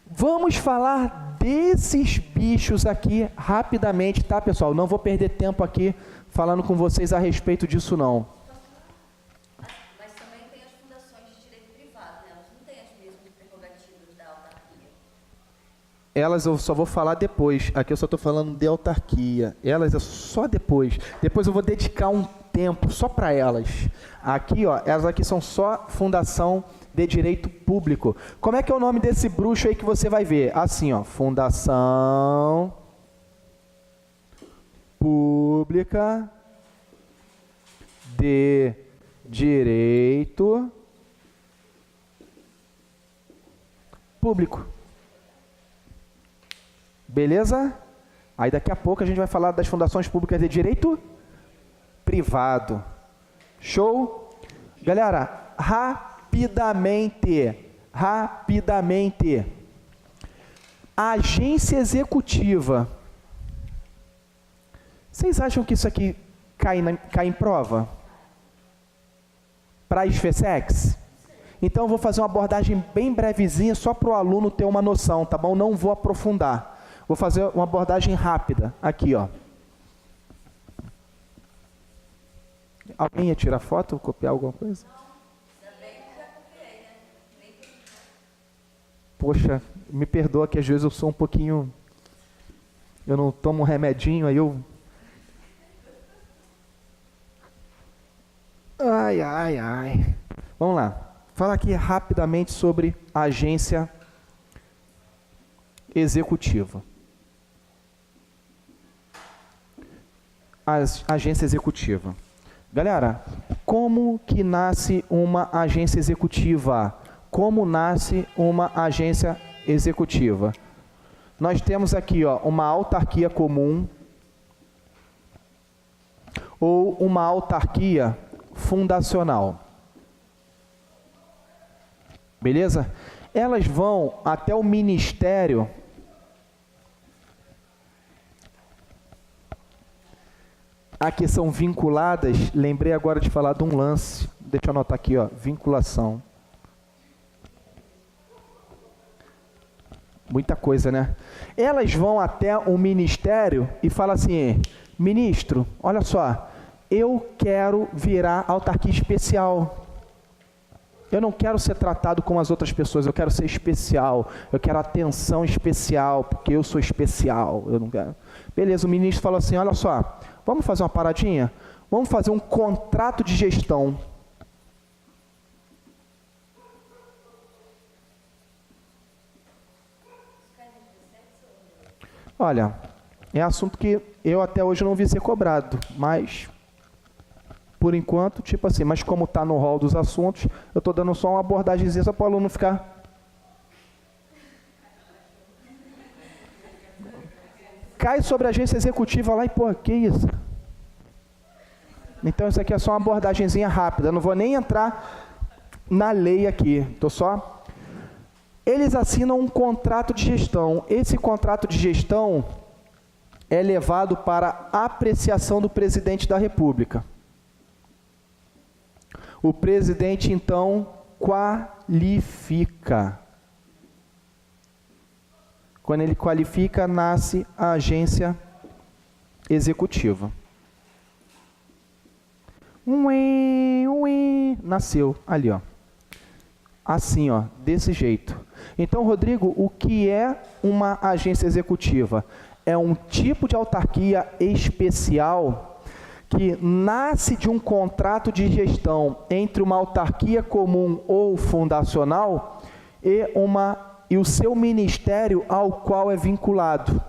[SPEAKER 1] Vamos falar desses bichos aqui rapidamente, tá, pessoal? Não vou perder tempo aqui falando com vocês a respeito disso, não.
[SPEAKER 2] Mas também tem as fundações de direito privado, né? Elas não têm as mesmas prerrogativas da autarquia.
[SPEAKER 1] Elas eu só vou falar depois. Aqui eu só estou falando de autarquia. Elas é só depois. Depois eu vou dedicar um tempo só para elas. Aqui, ó, elas aqui são só fundação de direito público. Como é que é o nome desse bruxo aí que você vai ver? Assim, ó, fundação pública de direito público. Beleza? Aí daqui a pouco a gente vai falar das fundações públicas de direito privado. Show? Galera, rapidamente. Agência executiva. Vocês acham que isso aqui cai em prova? Para a SFSEX? Então eu vou fazer uma abordagem bem brevezinha, só para o aluno ter uma noção, tá bom? Não vou aprofundar. Vou fazer uma abordagem rápida. Aqui, ó. Alguém ia tirar foto ou copiar alguma coisa? Poxa, me perdoa que às vezes eu sou um pouquinho... Eu não tomo um remedinho, aí eu... Ai. Vamos lá. Fala aqui rapidamente sobre a agência executiva. Agência executiva. Galera, como que nasce uma agência executiva? Como nasce uma agência executiva? Nós temos aqui, ó, uma autarquia comum ou uma autarquia fundacional. Beleza? Elas vão até o ministério. Aqui são vinculadas. Lembrei agora de falar de um lance. Deixa eu anotar aqui, ó, vinculação. Muita coisa, né? Elas vão até o ministério e falam assim: ministro, olha só, eu quero virar autarquia especial. Eu não quero ser tratado como as outras pessoas, eu quero ser especial, eu quero atenção especial, porque eu sou especial. Eu não quero. Beleza, o ministro falou assim: olha só, vamos fazer uma paradinha? Vamos fazer um contrato de gestão. Olha, é assunto que eu até hoje não vi ser cobrado, mas... Por enquanto, tipo assim, mas como está no rol dos assuntos, eu estou dando só uma abordagemzinha só para o aluno ficar... Cai sobre a agência executiva lá e, pô, que isso? Então, isso aqui é só uma abordagemzinha rápida, eu não vou nem entrar na lei aqui, estou só... Eles assinam um contrato de gestão. Esse contrato de gestão é levado para apreciação do presidente da República. O presidente, então, qualifica. Quando ele qualifica, nasce a agência executiva. Nasceu ali, ó. Assim, ó, desse jeito. Então, Rodrigo, o que é uma agência executiva? É um tipo de autarquia especial que nasce de um contrato de gestão entre uma autarquia comum ou fundacional e o seu ministério ao qual é vinculado.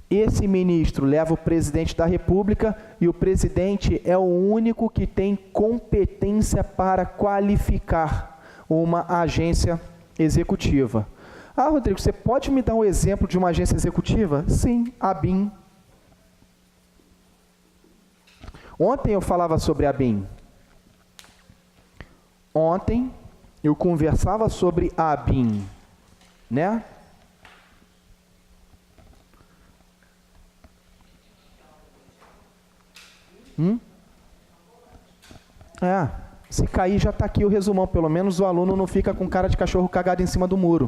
[SPEAKER 1] Esse ministro leva o presidente da República e o presidente é o único que tem competência para qualificar uma agência executiva. Ah, Rodrigo, você pode me dar um exemplo de uma agência executiva? Sim, a ABIN. Ontem eu falava sobre a ABIN. Ontem eu conversava sobre a ABIN, né? Se cair já está aqui o resumão, pelo menos o aluno não fica com cara de cachorro cagado em cima do muro.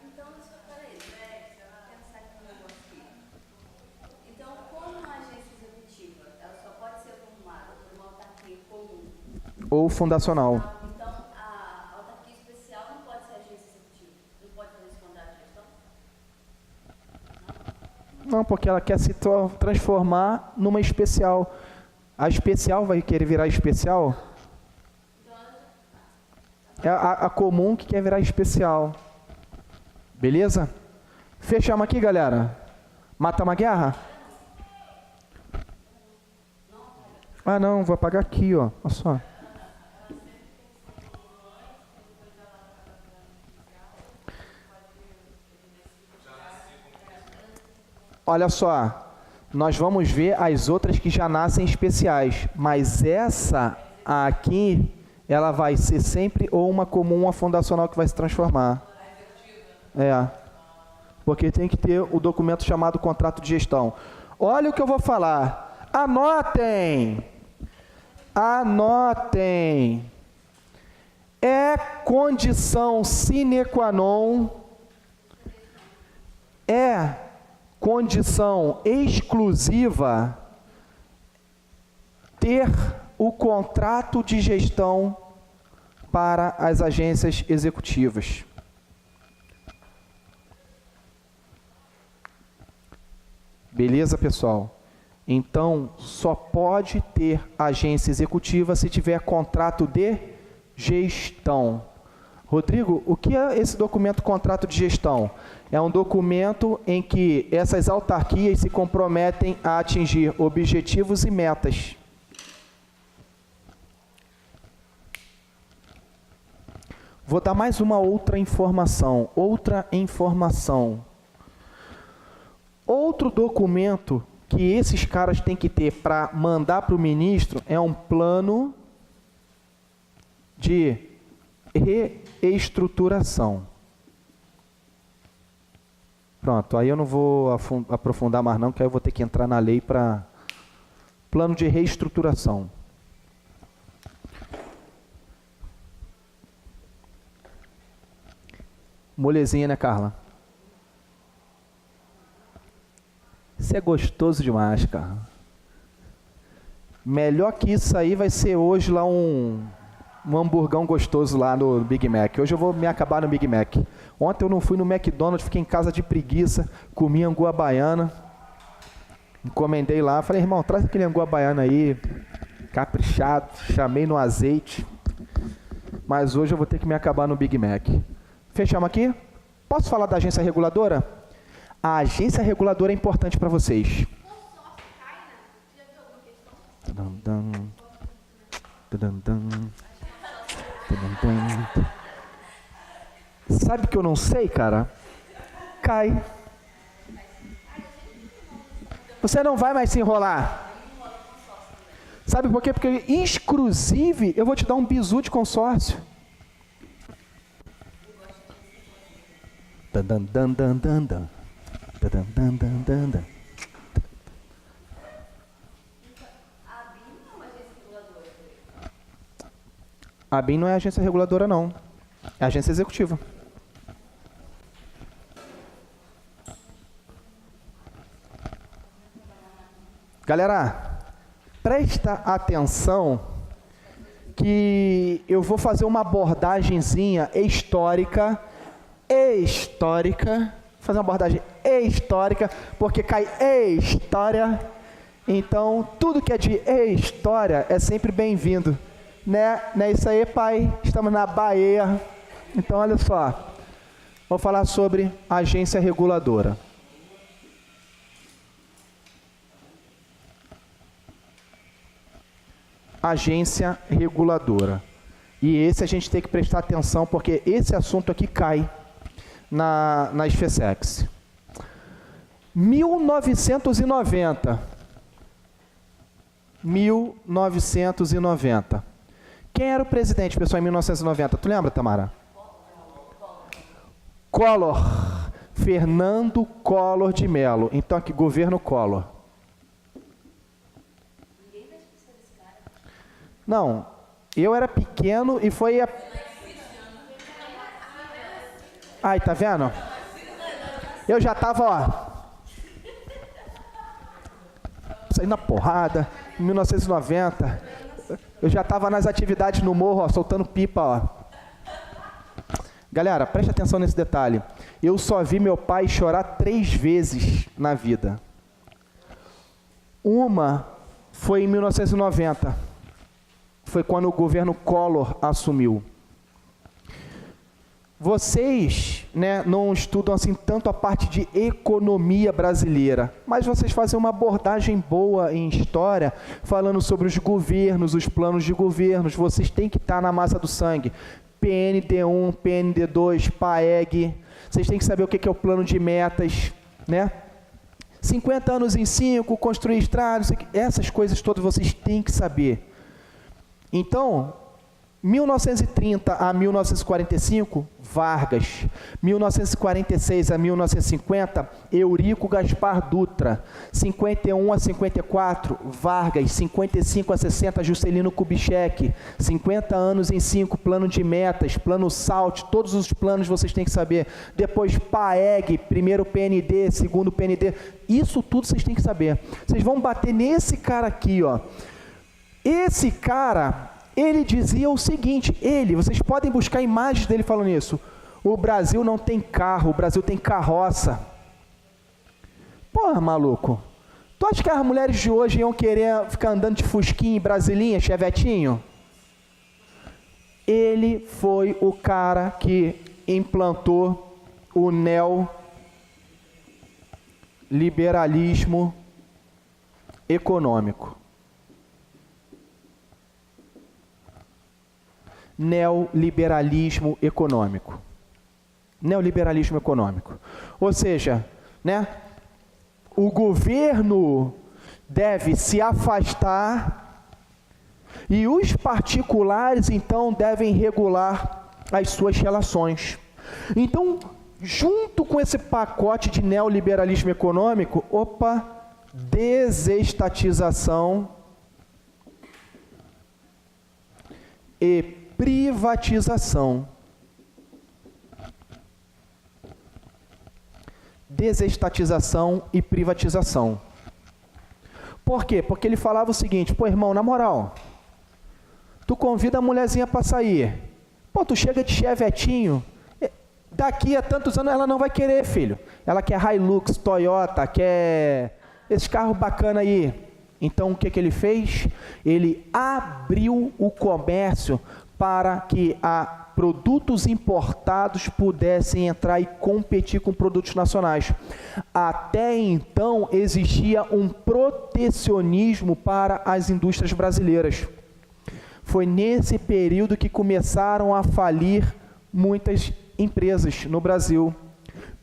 [SPEAKER 2] Então, peraí, pensar aqui um negócio aqui. Então, como uma agência executiva, ela só pode ser formada por uma autarquia comum.
[SPEAKER 1] Ou fundacional.
[SPEAKER 2] Então, a autarquia especial não pode ser agência executiva. Não pode fazer esse contrato de gestão?
[SPEAKER 1] Não, porque ela quer se transformar numa especial. A especial vai querer virar especial? É a comum que quer virar especial. Beleza? Fechamos aqui, galera? Mata uma guerra? Ah, não, vou apagar aqui, ó. Olha só. Olha só. Nós vamos ver as outras que já nascem especiais, mas essa aqui, ela vai ser sempre ou uma comum ou uma fundacional que vai se transformar. Porque tem que ter o documento chamado contrato de gestão. Olha o que eu vou falar. Anotem! Anotem! É condição sine qua non, condição exclusiva ter o contrato de gestão para as agências executivas. Beleza, pessoal? Então, só pode ter agência executiva se tiver contrato de gestão. Rodrigo, o que é esse documento contrato de gestão? É um documento em que essas autarquias se comprometem a atingir objetivos e metas. Vou dar mais uma outra informação. Outro documento que esses caras têm que ter para mandar para o ministro é um plano de reestruturação. Pronto, aí eu não vou aprofundar mais não, que aí eu vou ter que entrar na lei para plano de reestruturação. Molezinha, né, Carla? Isso é gostoso demais, cara. Melhor que isso aí vai ser hoje lá um hamburgão gostoso lá no Big Mac. Hoje eu vou me acabar no Big Mac. Ontem eu não fui no McDonald's, fiquei em casa de preguiça, comi angu à baiana, encomendei lá, falei, irmão, traz aquele angu à baiana aí, caprichado, chamei no azeite, mas hoje eu vou ter que me acabar no Big Mac. Fechamos aqui? Posso falar da agência reguladora? A agência reguladora é importante para vocês. Sabe que eu não sei, cara? Cai. Você não vai mais se enrolar. Sabe por quê? Porque exclusive eu vou te dar um bizu de consórcio. Dan, dan, dan, dan, dan, dan. Dan, dan, dan, dan, dan. A ABIN não é agência reguladora, não. É agência executiva. Galera, presta atenção que eu vou fazer uma abordagenzinha histórica, fazer uma abordagem histórica, porque cai história, então tudo que é de história é sempre bem-vindo, né? Não é isso aí, pai? Estamos na Bahia, então olha só, vou falar sobre agência reguladora. Agência reguladora. E esse a gente tem que prestar atenção, porque esse assunto aqui cai na SFSEX. 1990. Quem era o presidente, pessoal, em 1990? Tu lembra, Tamara? Collor. Fernando Collor de Mello. Então aqui, governo Collor. Não, eu era pequeno e foi a... Ai, tá vendo? Eu já tava, ó, saindo na porrada, em 1990. Eu já tava nas atividades no morro, ó, soltando pipa, ó. Galera, preste atenção nesse detalhe. Eu só vi meu pai chorar 3 vezes na vida. Uma foi em 1990. Foi quando o governo Collor assumiu. Vocês, né, não estudam assim tanto a parte de economia brasileira, mas vocês fazem uma abordagem boa em história, falando sobre os governos, os planos de governos. Vocês têm que estar na massa do sangue. PND1, PND2, PAEG. Vocês têm que saber o que é o plano de metas, né? 50 anos em 5, construir estradas, essas coisas todas vocês têm que saber. Então, 1930 a 1945, Vargas. 1946 a 1950, Eurico Gaspar Dutra. 51 a 54, Vargas. 55 a 60, Juscelino Kubitschek. 50 anos em 5, plano de metas, plano SALT, todos os planos vocês têm que saber. Depois PAEG, primeiro PND, segundo PND. Isso tudo vocês têm que saber. Vocês vão bater nesse cara aqui, ó. Esse cara, ele dizia o seguinte, vocês podem buscar imagens dele falando isso, o Brasil não tem carro, o Brasil tem carroça. Porra, maluco, tu acha que as mulheres de hoje iam querer ficar andando de fusquinha, brasilinha, chevetinho? Ele foi o cara que implantou o neoliberalismo econômico. Neoliberalismo econômico. Neoliberalismo econômico. Ou seja, né, o governo deve se afastar e os particulares, então, devem regular as suas relações. Então, junto com esse pacote de neoliberalismo econômico, desestatização e privatização. Desestatização e privatização. Por quê? Porque ele falava o seguinte, pô, irmão, na moral, tu convida a mulherzinha para sair, pô, tu chega de chevetinho, daqui a tantos anos ela não vai querer, filho. Ela quer Hilux, Toyota, quer esse carro bacana aí. Então, o que ele fez? Ele abriu o comércio para que produtos importados pudessem entrar e competir com produtos nacionais. Até então, existia um protecionismo para as indústrias brasileiras. Foi nesse período que começaram a falir muitas empresas no Brasil.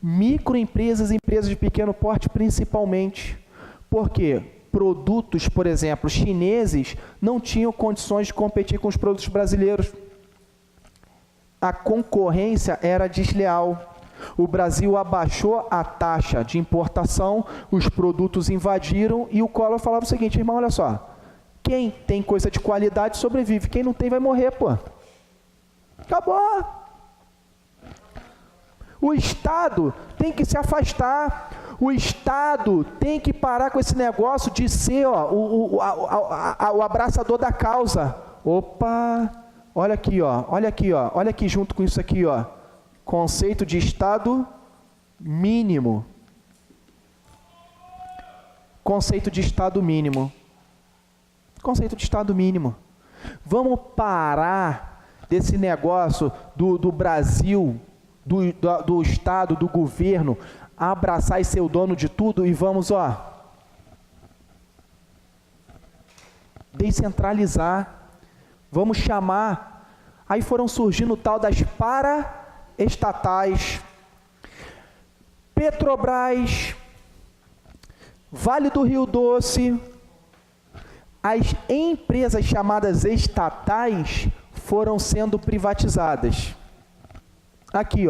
[SPEAKER 1] Microempresas, empresas de pequeno porte principalmente. Por quê? produtos, por exemplo, chineses, não tinham condições de competir com os produtos brasileiros. A concorrência era desleal. O Brasil abaixou a taxa de importação, os produtos invadiram e o Collor falava o seguinte: irmão, olha só, quem tem coisa de qualidade sobrevive, quem não tem vai morrer, pô. Acabou. O Estado tem que se afastar. O Estado tem que parar com esse negócio de ser o abraçador da causa. Opa, olha aqui, olha aqui junto com isso aqui, conceito de Estado mínimo. Conceito de Estado mínimo. Conceito de Estado mínimo. Vamos parar desse negócio do Brasil, do Estado, do governo, abraçar e ser o dono de tudo e vamos, descentralizar. Vamos chamar. Aí foram surgindo o tal das paraestatais. Petrobras, Vale do Rio Doce, as empresas chamadas estatais foram sendo privatizadas. Aqui,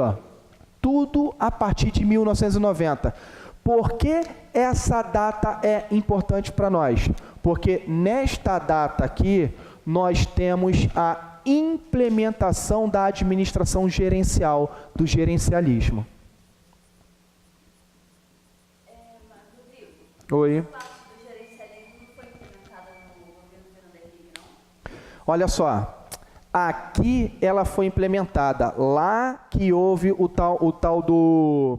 [SPEAKER 1] tudo a partir de 1990. Por que essa data é importante para nós? Porque nesta data aqui, nós temos a implementação da administração gerencial, do gerencialismo.
[SPEAKER 2] Rodrigo,
[SPEAKER 1] Oi.
[SPEAKER 2] a parte do gerencialismo não foi implementada no governo Fernando Henrique, não?
[SPEAKER 1] Olha só. Aqui ela foi implementada, lá que houve o tal do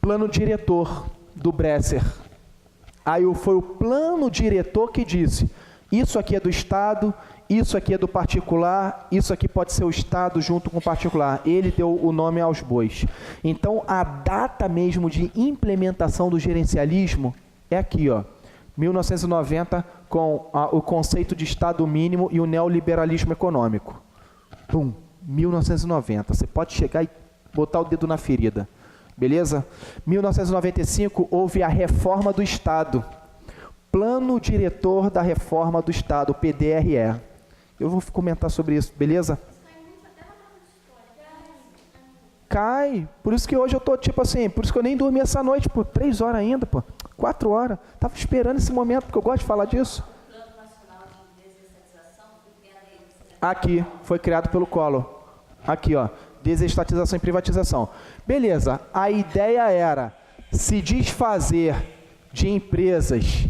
[SPEAKER 1] plano diretor do Bresser. Aí foi o plano diretor que disse, isso aqui é do Estado, isso aqui é do particular, isso aqui pode ser o Estado junto com o particular. Ele deu o nome aos bois. Então, a data mesmo de implementação do gerencialismo é aqui, 1990, com o conceito de Estado mínimo e o neoliberalismo econômico. 1990. Você pode chegar e botar o dedo na ferida. Beleza? 1995, houve a reforma do Estado. Plano Diretor da Reforma do Estado, o PDRE. Eu vou comentar sobre isso, beleza? Cai. Por isso que hoje eu tô por isso que eu nem dormi essa noite, 3 horas ainda, 4 horas. Tava esperando esse momento, porque eu gosto de falar disso.
[SPEAKER 2] Plano Nacional de Desestatização foi criado aí.
[SPEAKER 1] Aqui, foi criado pelo Collor. Aqui, desestatização e privatização. Beleza, a ideia era se desfazer de empresas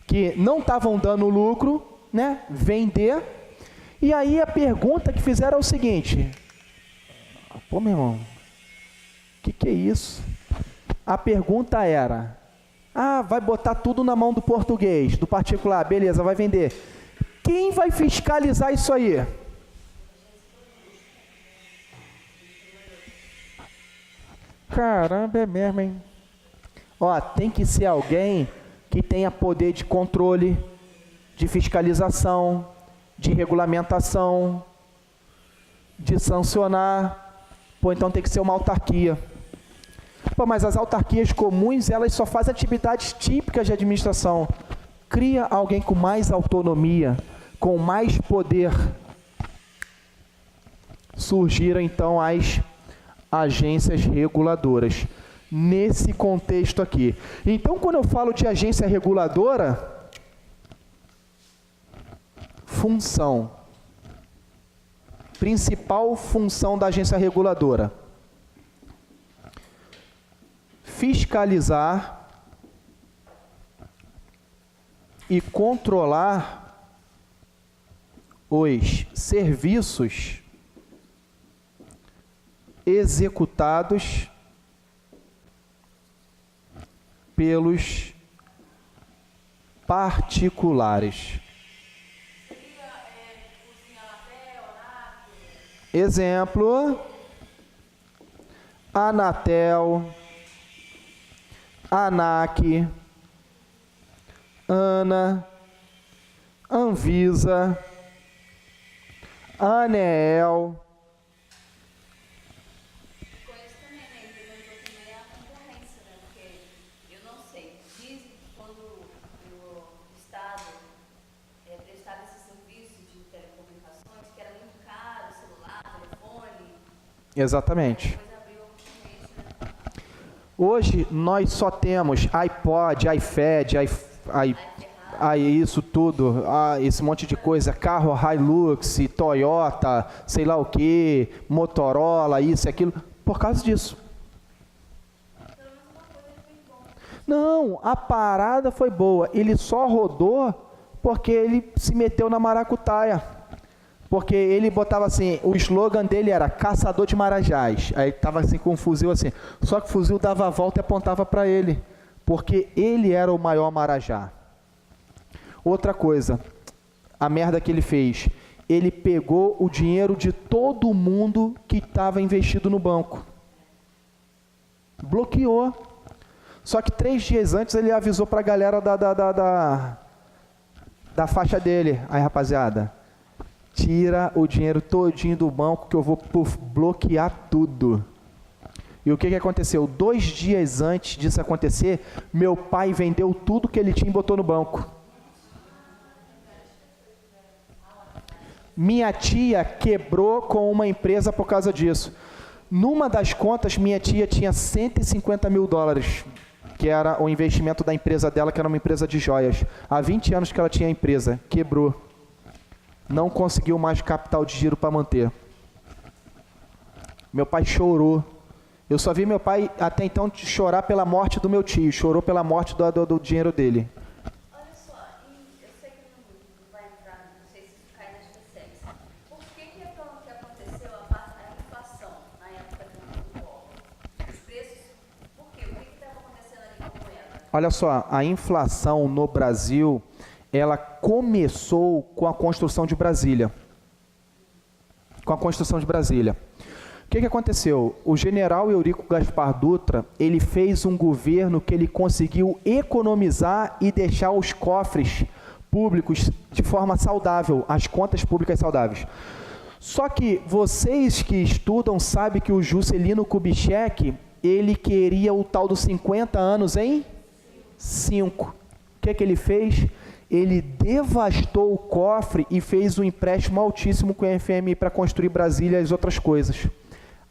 [SPEAKER 1] que não estavam dando lucro, né? Vender. E aí a pergunta que fizeram é o seguinte: pô, meu irmão, que é isso? A pergunta era: vai botar tudo na mão do português, do particular, beleza, vai vender. Quem vai fiscalizar isso aí? Caramba, é mesmo, hein? Tem que ser alguém que tenha poder de controle, de fiscalização, de regulamentação, de sancionar. Então tem que ser uma autarquia. Mas as autarquias comuns, elas só fazem atividades típicas de administração. Cria alguém com mais autonomia, com mais poder. Surgiram então as agências reguladoras, nesse contexto aqui. Então, quando eu falo de agência reguladora, função, principal função da agência reguladora: fiscalizar e controlar os serviços executados pelos particulares. Exemplo: Anatel, ANAC, ANA, Anvisa, ANEEL.
[SPEAKER 2] Com isso também, né? Implementou também a concorrência, né? Porque eu não sei. Dizem que quando
[SPEAKER 1] Exatamente.
[SPEAKER 2] Depois abriu a concorrência.
[SPEAKER 1] Hoje nós só temos iPod, iPad, isso tudo, esse monte de coisa, carro Hilux, Toyota, sei lá o que, Motorola, isso e aquilo, por causa disso. Não, a parada foi boa, ele só rodou porque ele se meteu na maracutaia. Porque ele botava assim, o slogan dele era caçador de marajás. Aí estava assim com um fuzil assim. Só que o fuzil dava a volta e apontava para ele. Porque ele era o maior marajá. Outra coisa, a merda que ele fez. Ele pegou o dinheiro de todo mundo que estava investido no banco. Bloqueou. Só que 3 dias antes ele avisou para a galera da faixa dele. Aí, rapaziada, tira o dinheiro todinho do banco que eu vou bloquear tudo. E o que aconteceu? 2 dias antes disso acontecer, meu pai vendeu tudo que ele tinha e botou no banco. Minha tia quebrou com uma empresa por causa disso. Numa das contas, minha tia tinha $150 mil, que era o investimento da empresa dela, que era uma empresa de joias. Há 20 anos que ela tinha a empresa, quebrou. Não conseguiu mais capital de giro para manter. Meu pai chorou. Eu só vi meu pai até então chorar pela morte do meu tio. Chorou pela morte do dinheiro dele.
[SPEAKER 2] Olha só, eu sei que não vai entrar, não sei se isso cai nas receitas. Por que aconteceu a inflação na época do dólar? Os preços, por quê? O que estava acontecendo ali com a moeda?
[SPEAKER 1] Olha só, a inflação no Brasil, ela começou com a construção de Brasília. Com a construção de Brasília. O que aconteceu? O general Eurico Gaspar Dutra, ele fez um governo que ele conseguiu economizar e deixar os cofres públicos de forma saudável, as contas públicas saudáveis. Só que vocês que estudam sabem que o Juscelino Kubitschek, ele queria o tal dos 50 anos em 5. O que ele fez? Ele devastou o cofre e fez um empréstimo altíssimo com o FMI para construir Brasília e as outras coisas.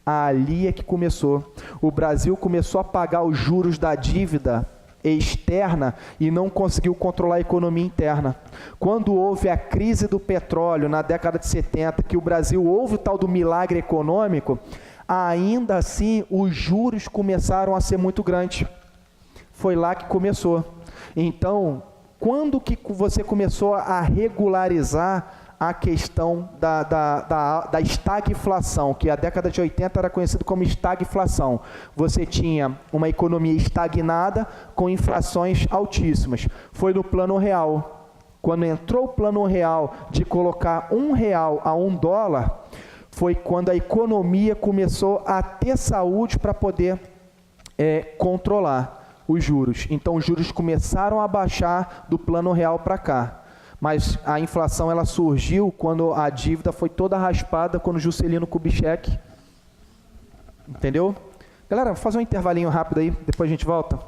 [SPEAKER 1] Ali é que começou. O Brasil começou a pagar os juros da dívida externa e não conseguiu controlar a economia interna. Quando houve a crise do petróleo na década de 70, que o Brasil houve o tal do milagre econômico, ainda assim os juros começaram a ser muito grandes. Foi lá que começou. Então, quando que você começou a regularizar a questão da estagflação, que a década de 80 era conhecido como estagflação? Você tinha uma economia estagnada com inflações altíssimas. Foi no Plano Real. Quando entrou o Plano Real de colocar R$1 a $1, foi quando a economia começou a ter saúde para poder controlar os juros. Então, os juros começaram a baixar do Plano Real para cá. Mas a inflação ela surgiu quando a dívida foi toda raspada, quando o Juscelino Kubitschek, entendeu? Galera, vou fazer um intervalinho rápido aí, depois a gente volta.